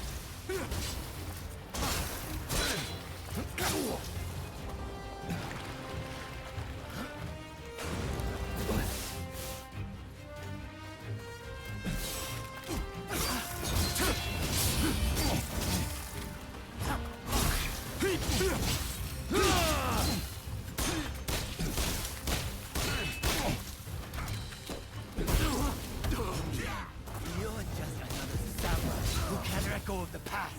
Go of the past.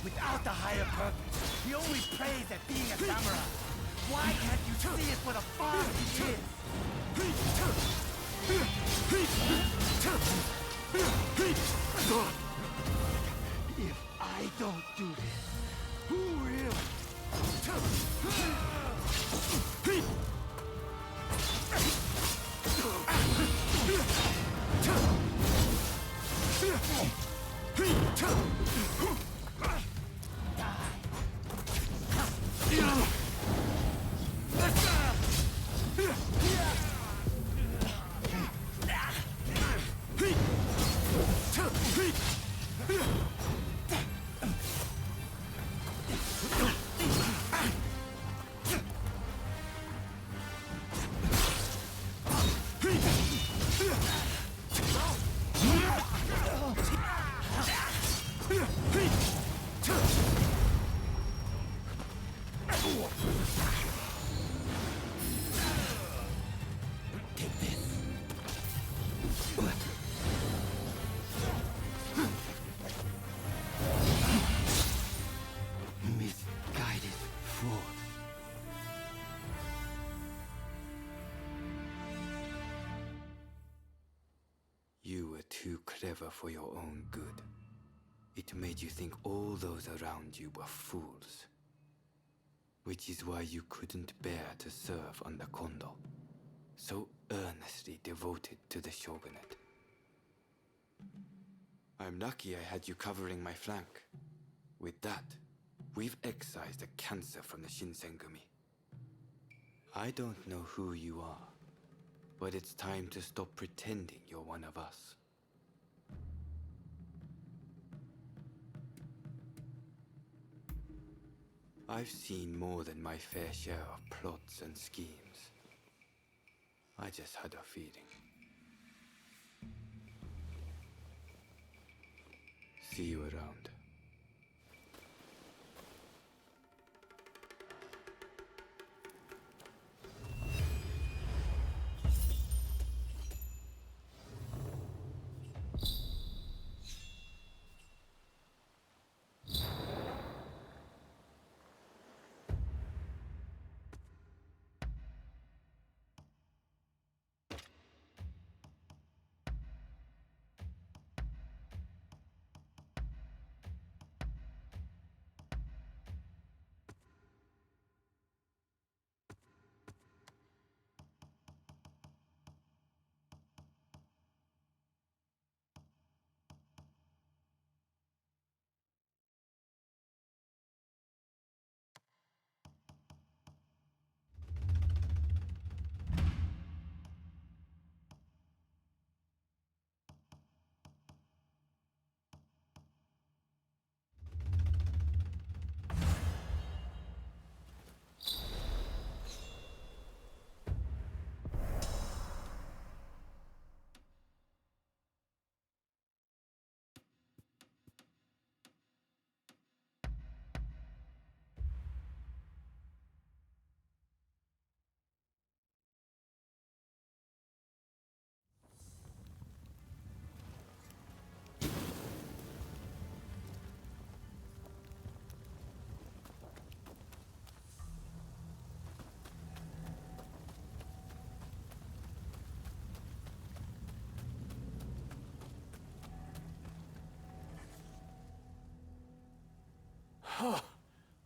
Without the higher purpose, he only prays at being a samurai. Why can't you see it for the fun he is? If I don't do this, who will? You were too clever for your own good. It made you think all those around you were fools. Which is why you couldn't bear to serve under Kondo, so earnestly devoted to the shogunate. I'm lucky I had you covering my flank. With that, we've excised a cancer from the Shinsengumi. I don't know who you are, but it's time to stop pretending you're one of us. I've seen more than my fair share of plots and schemes. I just had a feeling. See you around.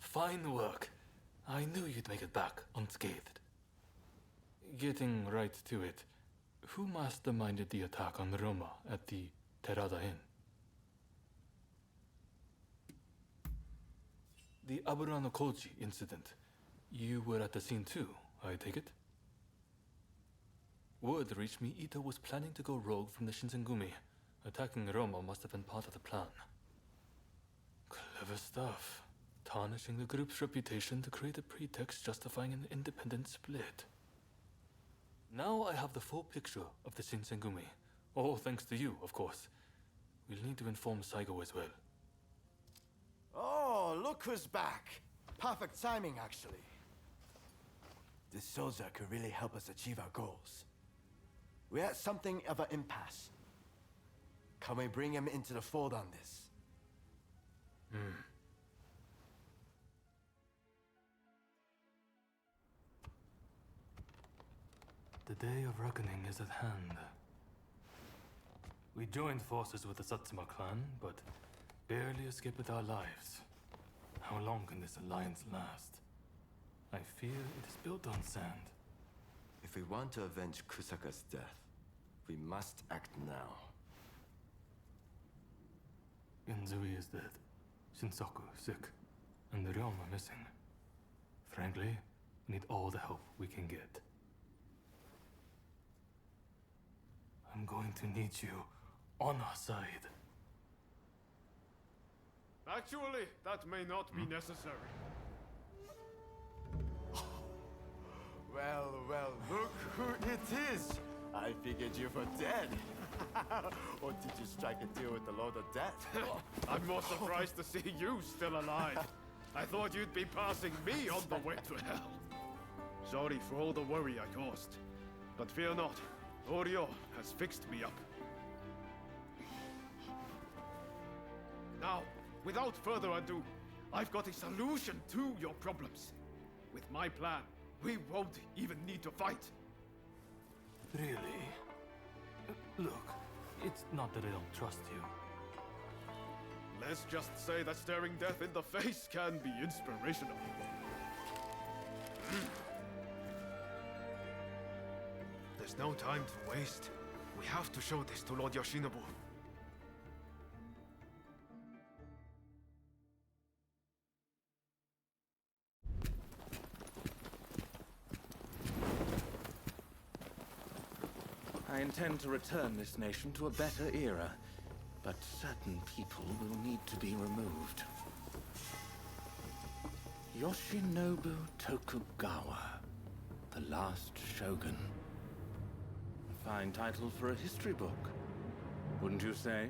Fine work. I knew you'd make it back unscathed. Getting right to it, who masterminded the attack on Roma at the Terada Inn? The Aburano Koji incident. You were at the scene too, I take it? Word reached me Ito was planning to go rogue from the Shinsengumi. Attacking Roma must have been part of the plan. Clever stuff. Tarnishing the group's reputation to create a pretext justifying an independent split. Now I have the full picture of the Shinsengumi. All thanks to you, of course. We'll need to inform Saigo as well. Oh, look who's back. Perfect timing, actually. This soldier could really help us achieve our goals. We're at something of an impasse. Can we bring him into the fold on this? The day of reckoning is at hand. We joined forces with the Satsuma clan, but barely escaped with our lives. How long can this alliance last? I fear it is built on sand. If we want to avenge Kusaka's death, we must act now. Genzui is dead, Shinsaku sick, and the realm are missing. Frankly, we need all the help we can get. I'm going to need you on our side. Actually, that may not be necessary. Well, well, look who it is! I figured you were dead. Or did you strike a deal with the Lord of Death? I'm more surprised to see you still alive. I thought you'd be passing me on the way to hell. Sorry for all the worry I caused. But fear not, Oryo has fixed me up. Now, without further ado, I've got a solution to your problems. With my plan, we won't even need to fight. Really? Look, it's not that I don't trust you. Let's just say that staring death in the face can be inspirational. There's no time to waste. We have to show this to Lord Yoshinobu. I intend to return this nation to a better era, but certain people will need to be removed. Yoshinobu Tokugawa, the last shogun. A fine title for a history book, wouldn't you say?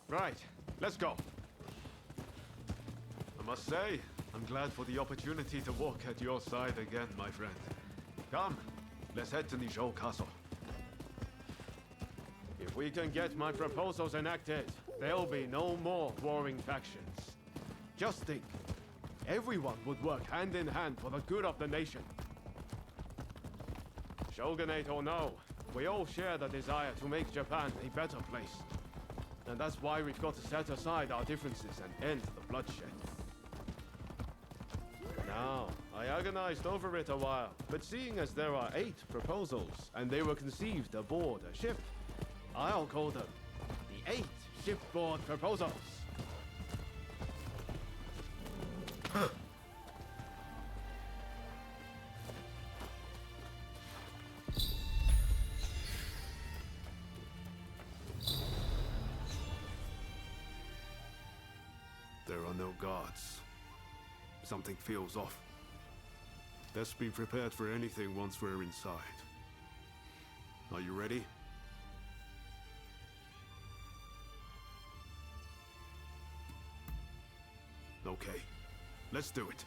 Right, let's go. I must say, I'm glad for the opportunity to walk at your side again, my friend. Come, let's head to Nijou Castle. If we can get my proposals enacted, there'll be no more warring factions. Just think, everyone would work hand in hand for the good of the nation. Shogunate or no, we all share the desire to make Japan a better place. And that's why we've got to set aside our differences and end the bloodshed. Now, I agonized over it a while, but seeing as there are 8 proposals, and they were conceived aboard a ship, I'll call them the 8 shipboard proposals. There are no guards. Something feels off. Let's be prepared for anything once we're inside. Are you ready? Okay, let's do it.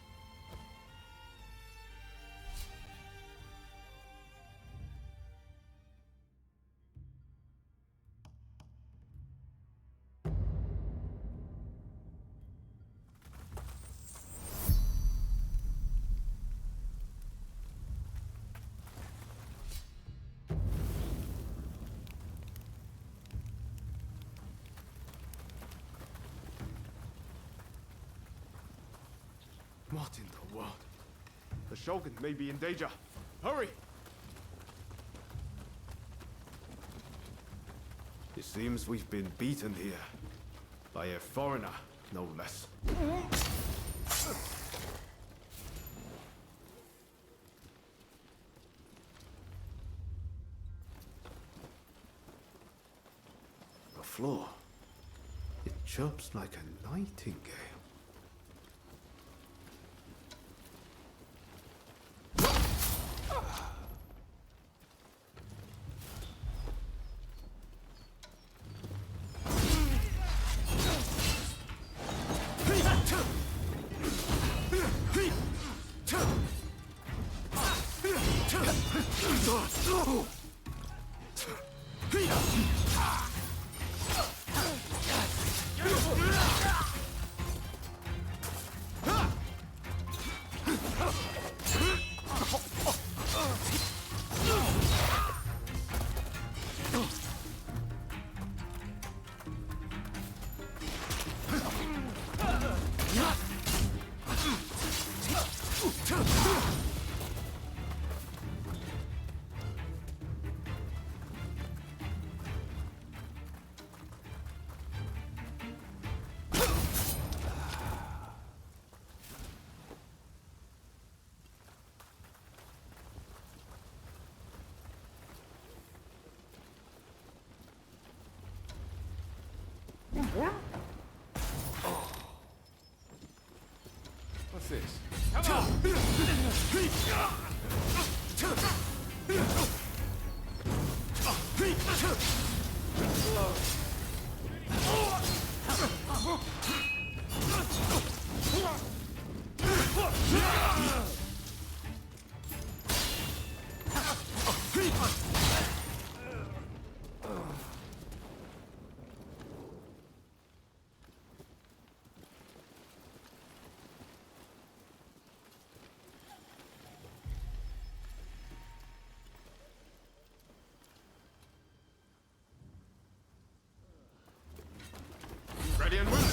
What in the world? The Shogun may be in danger. Hurry! It seems we've been beaten here. By a foreigner, no less. The floor. It chirps like a nightingale. What's this? Ready and willing.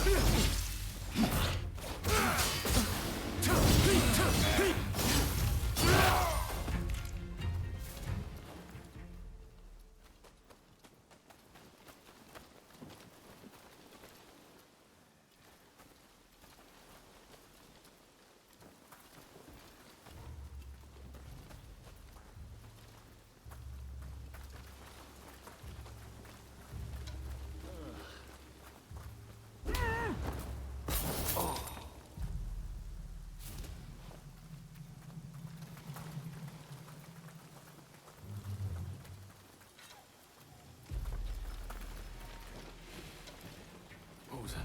What was that?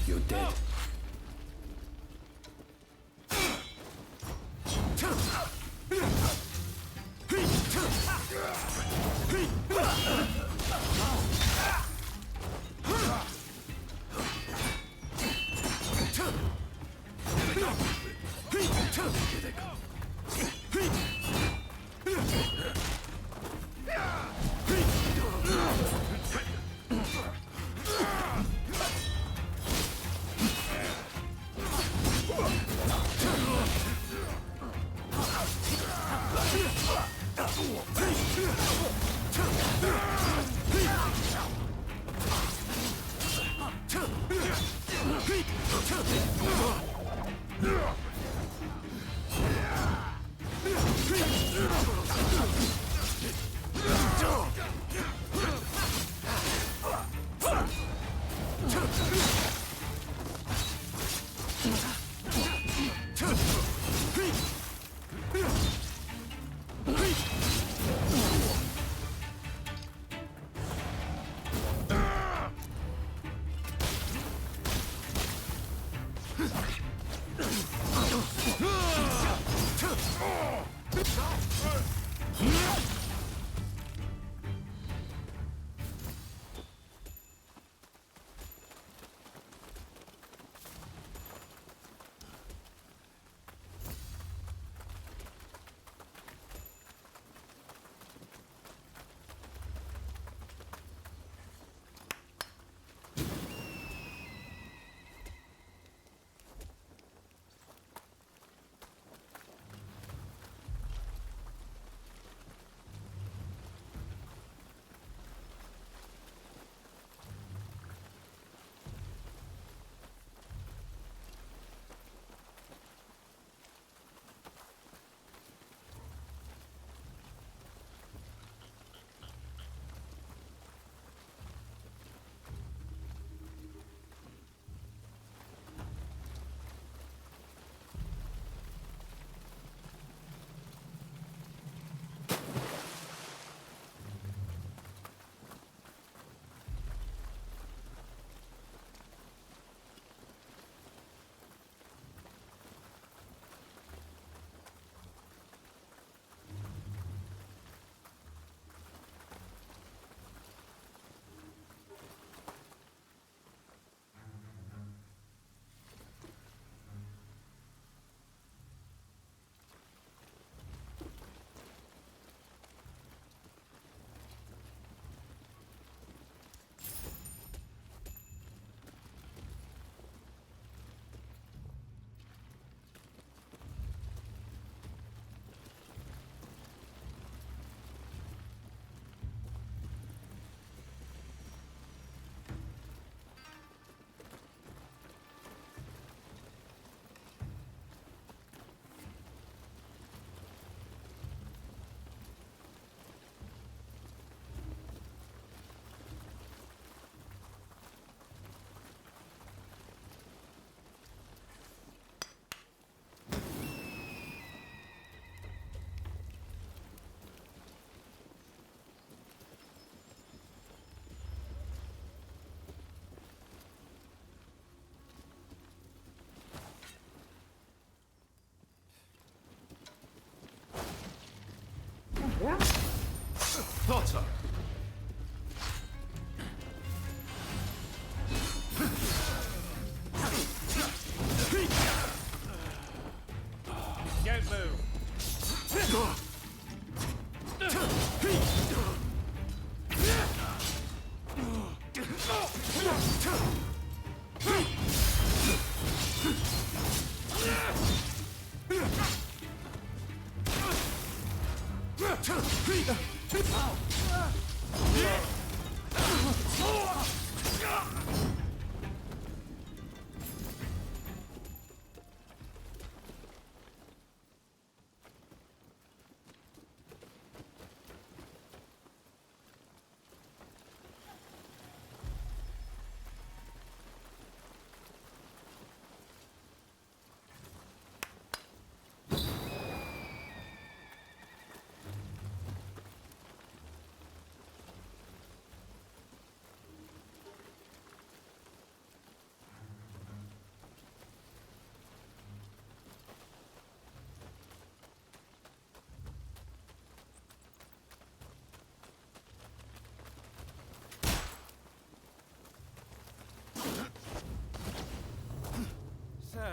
You're dead.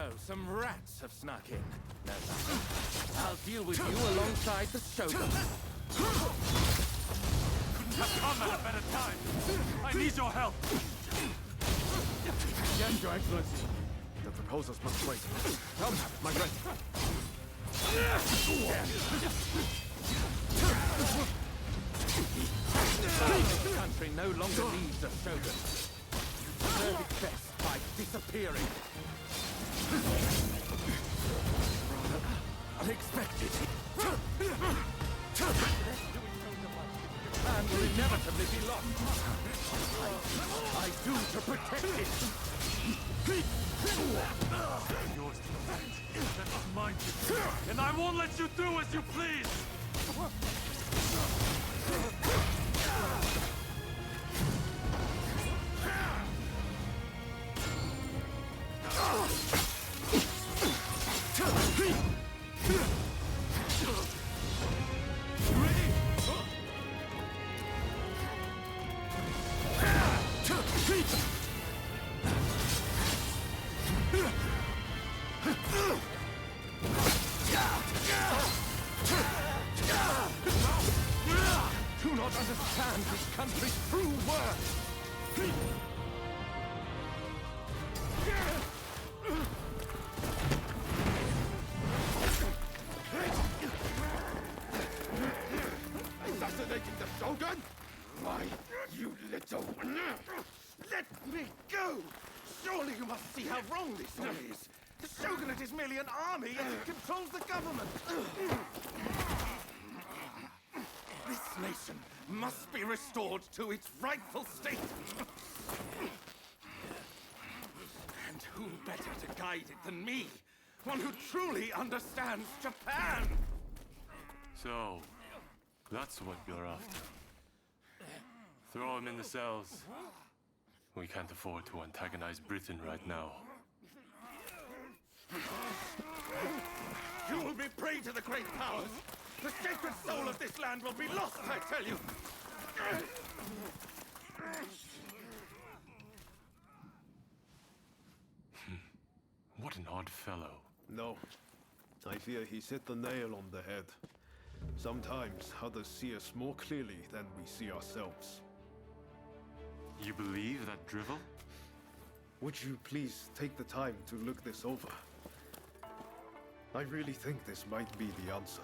So, some rats have snuck in. No matter. I'll deal with you alongside the Shogun. Couldn't have come at a better time. I need your help. Yes, Your Excellency. The proposals must wait. Come, my friend. The country no longer needs a Shogun. You serve it best by disappearing. Unexpected. Japan will inevitably be lost. I do to protect it. Yours to protect. That's mine to do. And I won't let you do as you please! Do not understand this country's true worth. Assassinating the Shogun? Why, you little... Let me go! Surely you must see how wrong this all is. The Shogunate is merely an army, yet it controls the government. This nation must be restored to its rightful state. And who better to guide it than me? One who truly understands Japan! So, that's what you're after. Throw him in the cells. We can't afford to antagonize Britain right now. You will be prey to the great powers! The sacred soul of this land will be lost, I tell you! What an odd fellow. No. I fear he's hit the nail on the head. Sometimes others see us more clearly than we see ourselves. You believe that drivel? Would you please take the time to look this over? I really think this might be the answer.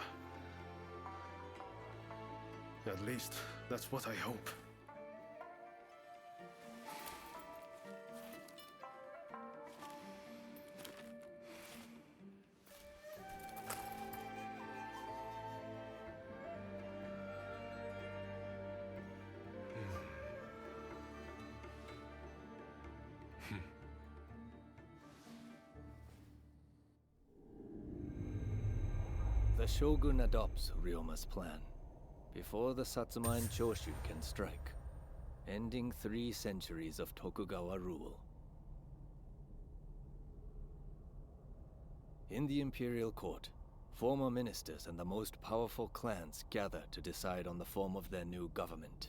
At least, that's what I hope. The Shogun adopts Ryoma's plan before the Satsuma and Choshu can strike, ending 3 centuries of Tokugawa rule. In the imperial court, former ministers and the most powerful clans gather to decide on the form of their new government.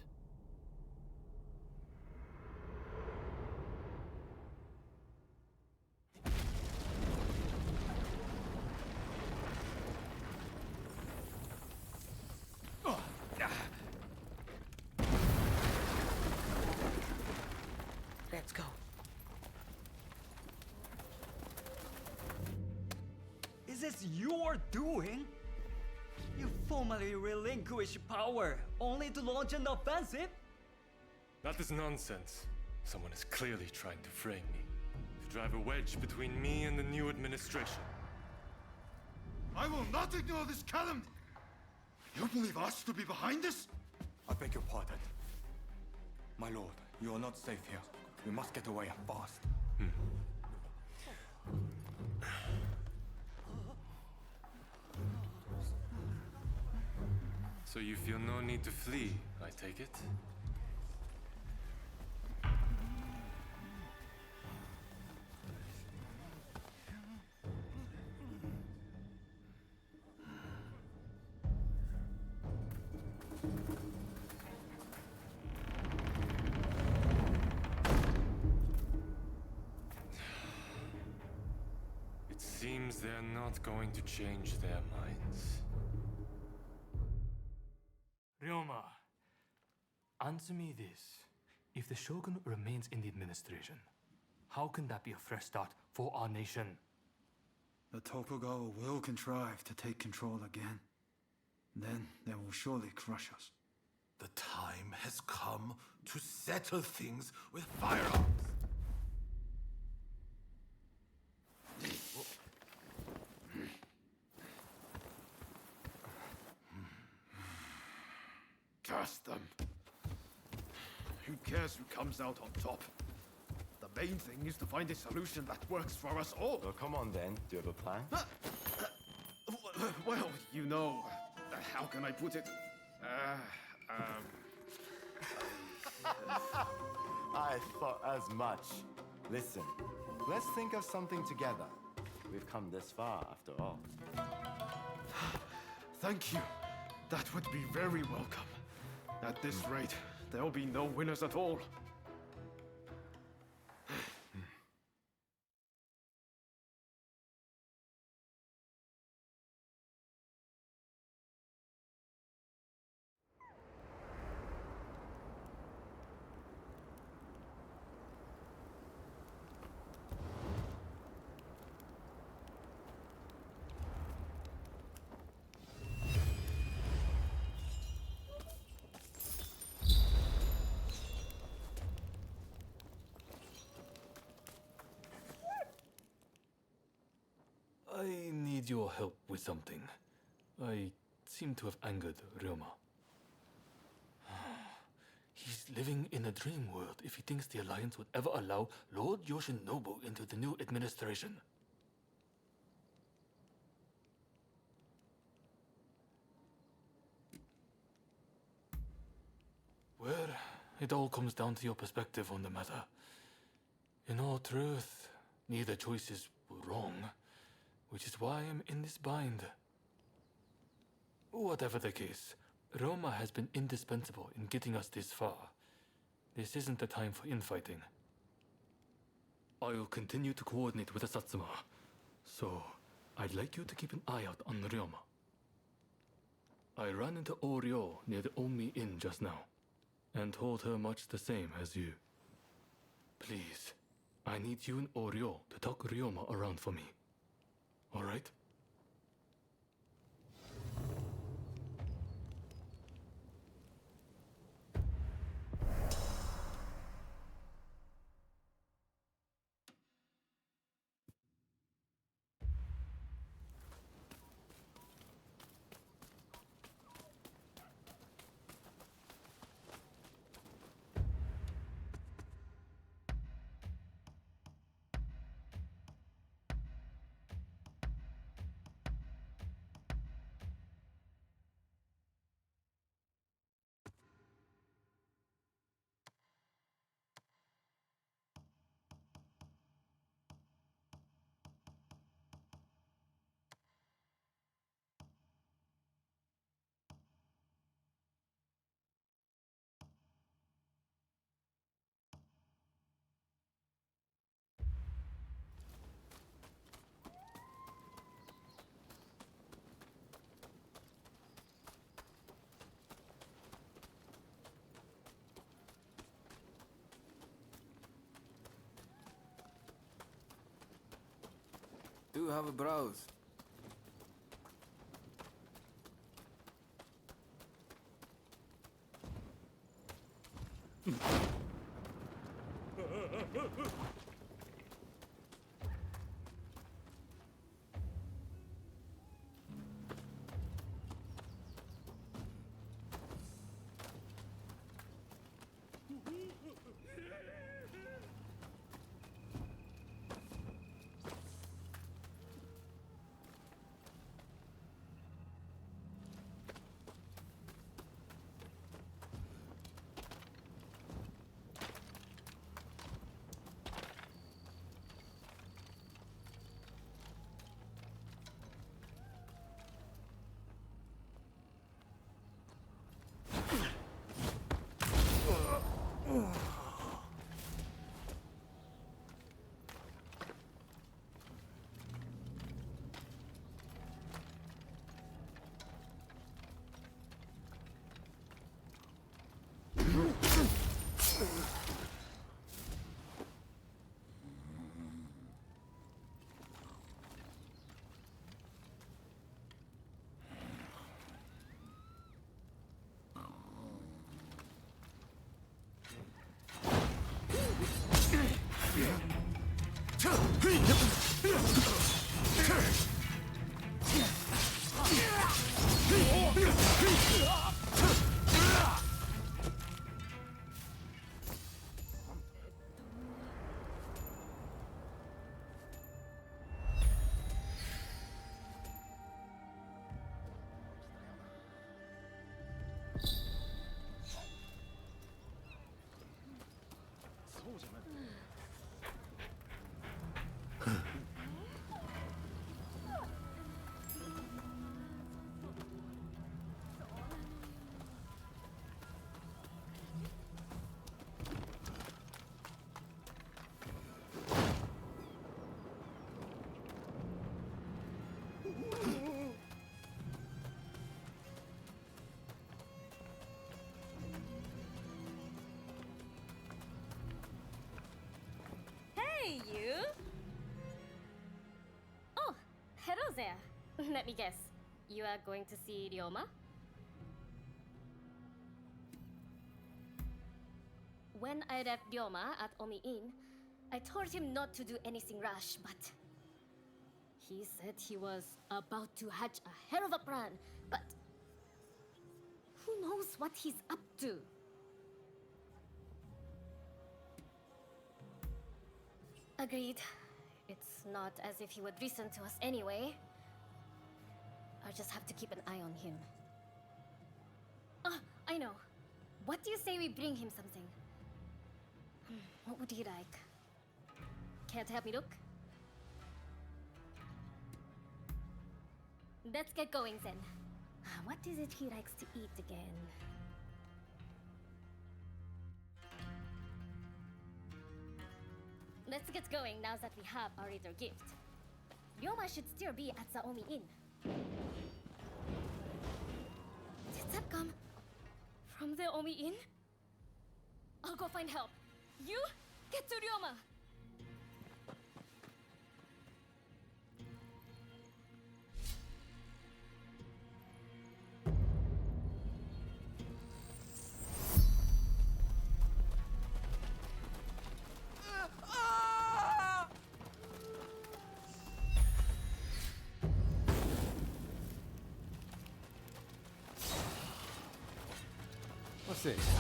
Let's go. Is this your doing? You formally relinquish power only to launch an offensive? That is nonsense. Someone is clearly trying to frame me, to drive a wedge between me and the new administration. I will not ignore this calumny! You believe us to be behind this? I beg your pardon. My lord, you are not safe here. We must get away and fast. So you feel no need to flee, I take it? Seems they're not going to change their minds. Ryoma, answer me this. If the Shogun remains in the administration, how can that be a fresh start for our nation? The Tokugawa will contrive to take control again. Then they will surely crush us. The time has come to settle things with firearms. Curse them. Who cares who comes out on top? The main thing is to find a solution that works for us all. Well, come on then. Do you have a plan? Well, you know, how can I put it? I thought as much. Listen, let's think of something together. We've come this far, after all. Thank you. That would be very welcome. At this rate, there'll be no winners at all. I need your help with something. I seem to have angered Ryoma. He's living in a dream world if he thinks the Alliance would ever allow Lord Yoshinobu into the new administration. Well, it all comes down to your perspective on the matter. In all truth, neither choices were wrong, which is why I'm in this bind. Whatever the case, Roma has been indispensable in getting us this far. This isn't the time for infighting. I'll continue to coordinate with the Satsuma, so I'd like you to keep an eye out on Ryoma. I ran into Oryo near the Omi Inn just now, and told her much the same as you. Please, I need you and Oryo to talk Ryoma around for me. All right? Do have a browse. Hey, you! Oh, hello there. Let me guess. You are going to see Ryoma? When I left Ryoma at Omi Inn, I told him not to do anything rash, but he said he was about to hatch a hell of a plan, but who knows what he's up to? Agreed. It's not as if he would listen to us anyway. I'll just have to keep an eye on him. Ah, I know. What do you say we bring him something? What would he like? Can't help me look? Let's get going then. What is it he likes to eat again? Let's get going now that we have our little gift. Ryoma should still be at the Omi Inn. Did that come from the Omi Inn? I'll go find help. You get to Ryoma! What's this?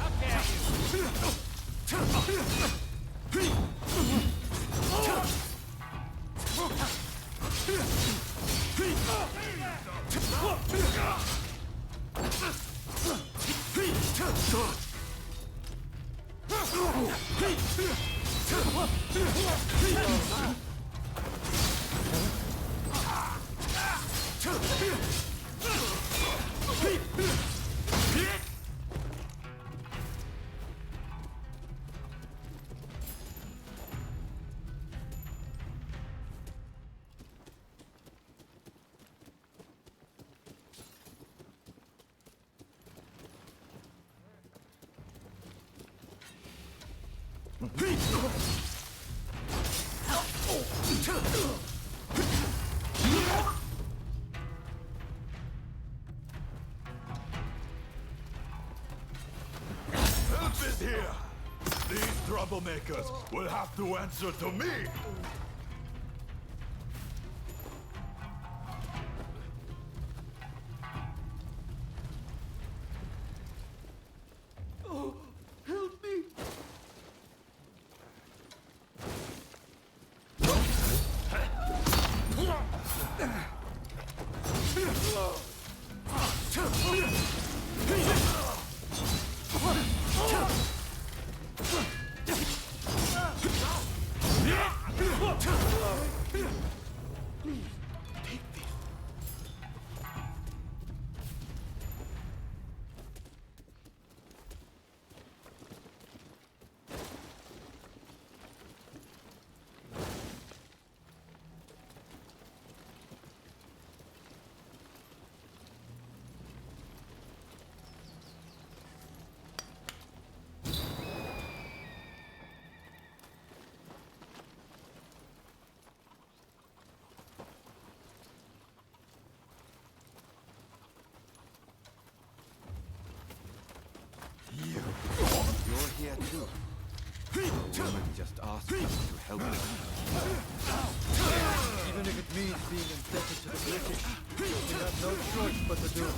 Help is here! These troublemakers will have to answer to me! Oh, help me! just ask us to help you. Even if it means being indebted to the British, we have no choice but to do it.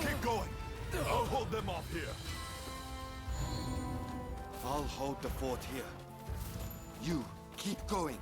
Keep going. I'll hold them off here. I'll hold the fort here. You keep going.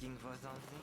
Looking for something?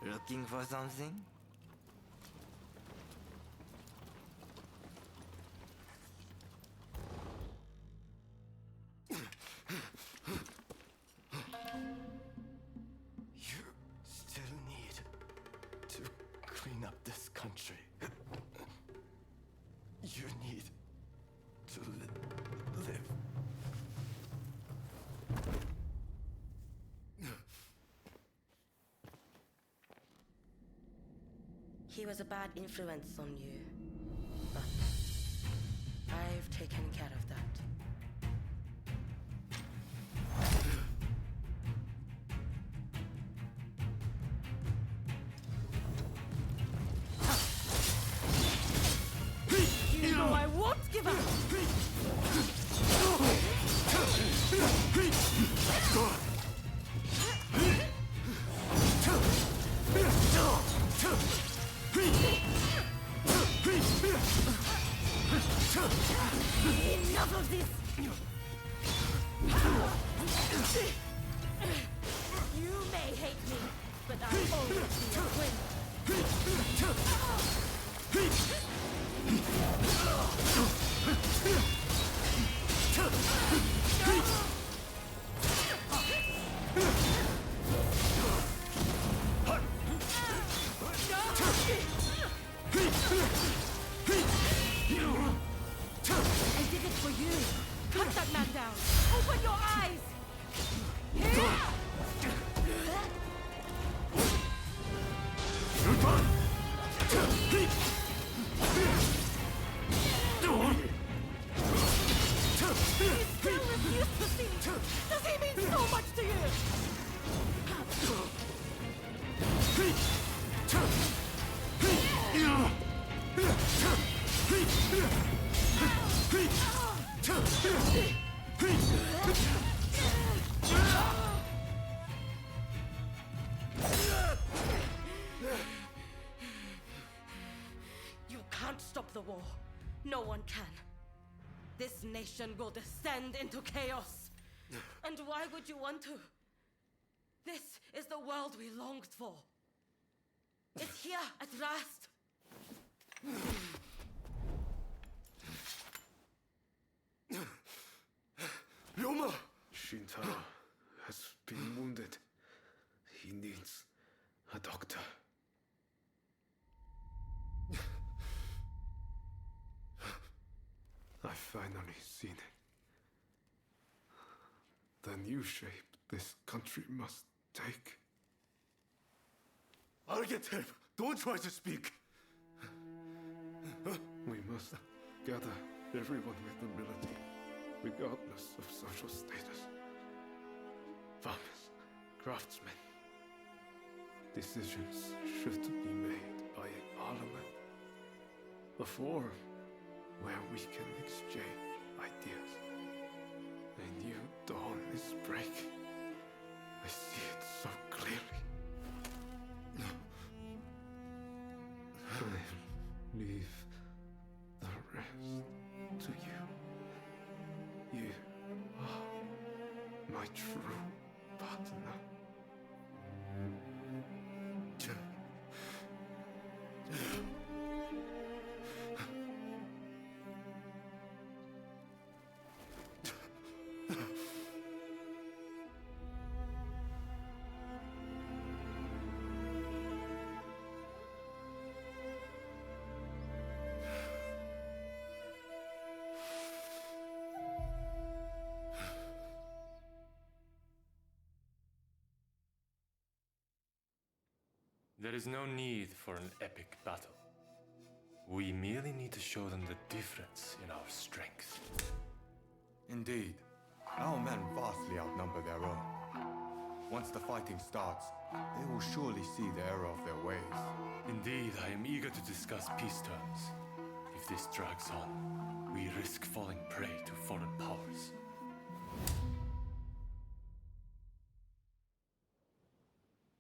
Looking for something? You still need to clean up this country. You need to live. He was a bad influence on you, but I've taken care of that. You know I won't give up! Enough of this! You may hate me, but I'll always be your friend. I did it for you. Cut that man down. Open your eyes. You still refuse to see. Does he mean so much to you? You can't stop the war. No one can. This nation will descend into chaos. And why would you want to? This is the world we longed for. It's here at last. Ryoma! Shintaro has been wounded. He needs a doctor. I've finally seen it. The new shape this country must take. I'll get help. Don't try to speak. We must gather everyone with ability, regardless of social status. Farmers, craftsmen. Decisions should be made by a parliament. A forum where we can exchange ideas. A new dawn is breaking. I see it so clearly. I leave the rest to you. You are my true partner. There is no need for an epic battle. We merely need to show them the difference in our strength. Indeed, our men vastly outnumber their own. Once the fighting starts, they will surely see the error of their ways. Indeed, I am eager to discuss peace terms. If this drags on, we risk falling prey to foreign powers.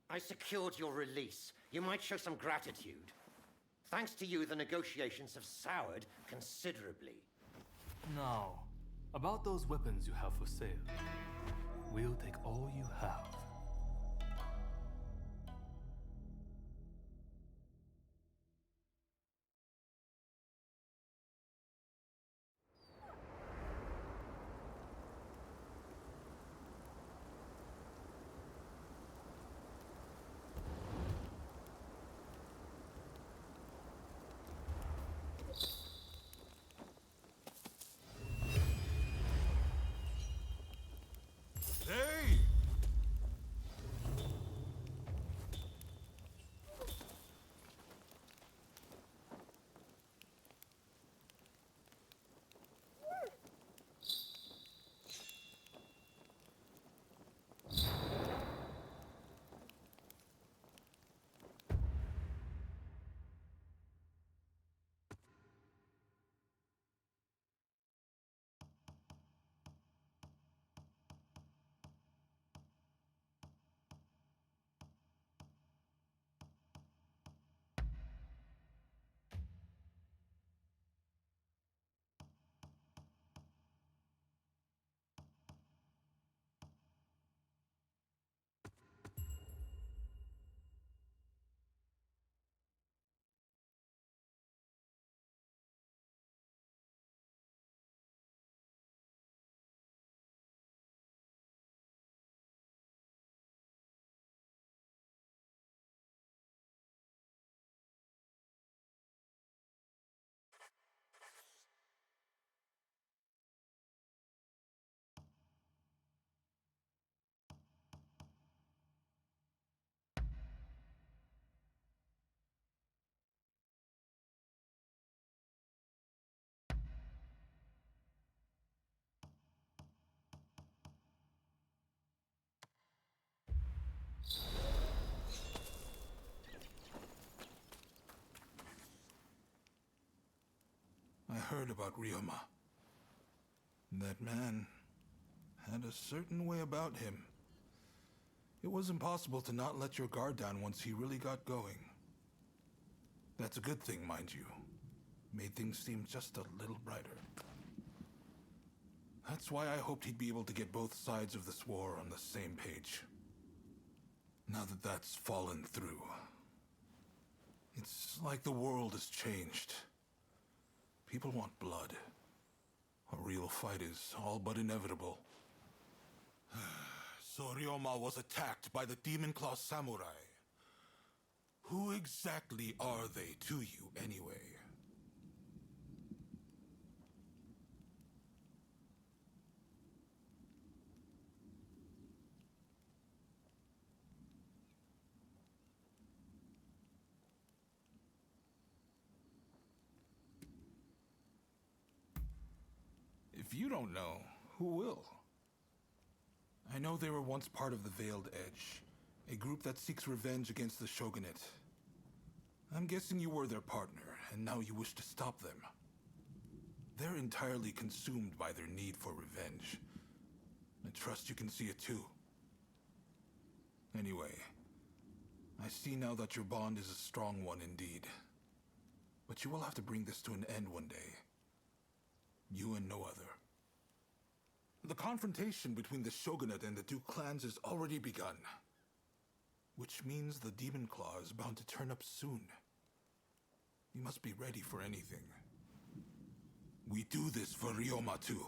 I secured your release. You might show some gratitude. Thanks to you, the negotiations have soured considerably. Now, about those weapons you have for sale. We'll take all you have. Hey! I heard about Ryoma. That man had a certain way about him. It was impossible to not let your guard down once he really got going. That's a good thing, mind you. Made things seem just a little brighter. That's why I hoped he'd be able to get both sides of this war on the same page. Now that that's fallen through, it's like the world has changed. People want blood. A real fight is all but inevitable. So Ryoma was attacked by the Demon Claw Samurai. Who exactly are they to you, anyway? If you don't know, who will? I know they were once part of the Veiled Edge, a group that seeks revenge against the Shogunate. I'm guessing you were their partner, and now you wish to stop them. They're entirely consumed by their need for revenge. I trust you can see it too. Anyway, I see now that your bond is a strong one indeed. But you will have to bring this to an end one day. You and no other. The confrontation between the Shogunate and the two clans has already begun. Which means the Demon Claw is bound to turn up soon. You must be ready for anything. We do this for Ryoma too.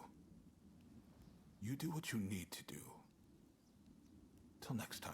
You do what you need to do. Till next time.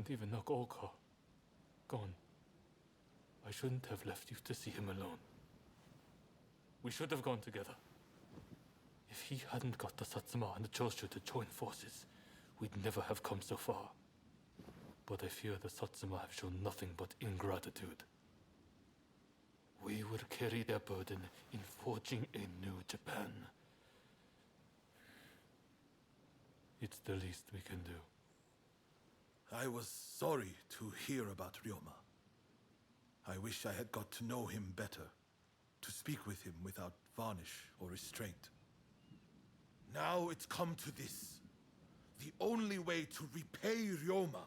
And even Nagoka. Gone. I shouldn't have left you to see him alone. We should have gone together. If he hadn't got the Satsuma and the Choshu to join forces, we'd never have come so far. But I fear the Satsuma have shown nothing but ingratitude. We will carry their burden in forging a new Japan. It's the least we can do. I was sorry to hear about Ryoma. I wish I had got to know him better, to speak with him without varnish or restraint. Now it's come to this. The only way to repay Ryoma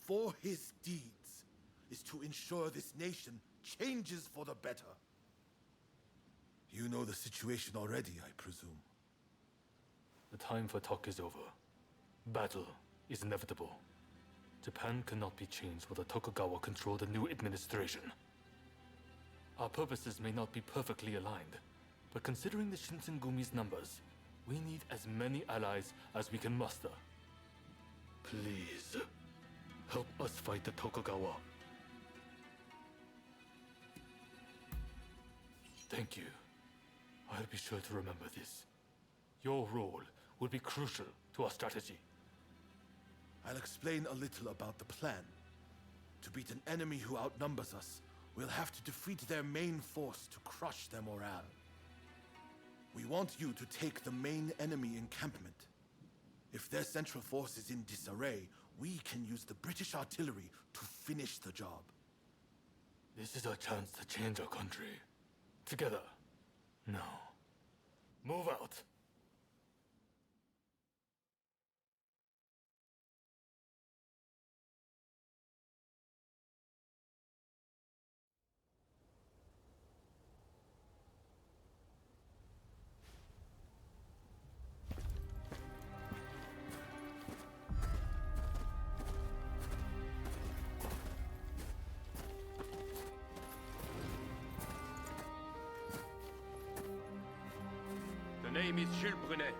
for his deeds is to ensure this nation changes for the better. You know the situation already, I presume. The time for talk is over. Battle is inevitable. Japan cannot be changed while the Tokugawa control the new administration. Our purposes may not be perfectly aligned, but considering the Shinsengumi's numbers, we need as many allies as we can muster. Please, help us fight the Tokugawa. Thank you. I'll be sure to remember this. Your role will be crucial to our strategy. I'll explain a little about the plan. To beat an enemy who outnumbers us, we'll have to defeat their main force to crush their morale. We want you to take the main enemy encampment. If their central force is in disarray, we can use the British artillery to finish the job. This is our chance to change our country. Together. Now. Move out. The name is Jules Brunet.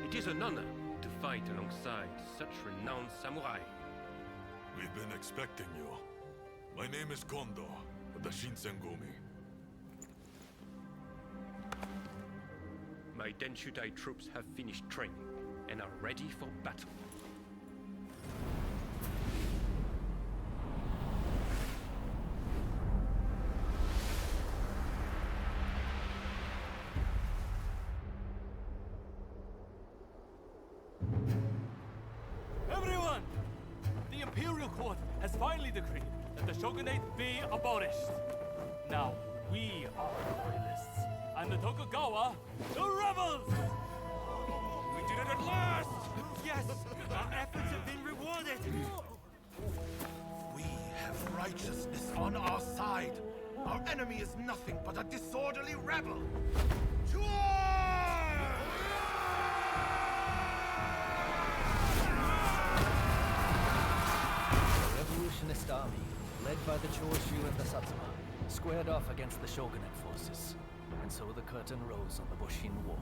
It is an honor to fight alongside such renowned samurai. We've been expecting you. My name is Kondo, of the Shinsengumi. My Denshutai troops have finished training and are ready for battle. Everyone! The Imperial Court has finally decreed that the shogunate be abolished. Now, we are the loyalists, and the Tokugawa, the rebels! We did it at last! Yes! Our efforts have been rewarded! We have righteousness on our side. Our enemy is nothing but a disorderly rebel. To war! The revolutionist army, led by the Choshu and the Satsuma, squared off against the shogunate forces, and so the curtain rose on the Boshin War.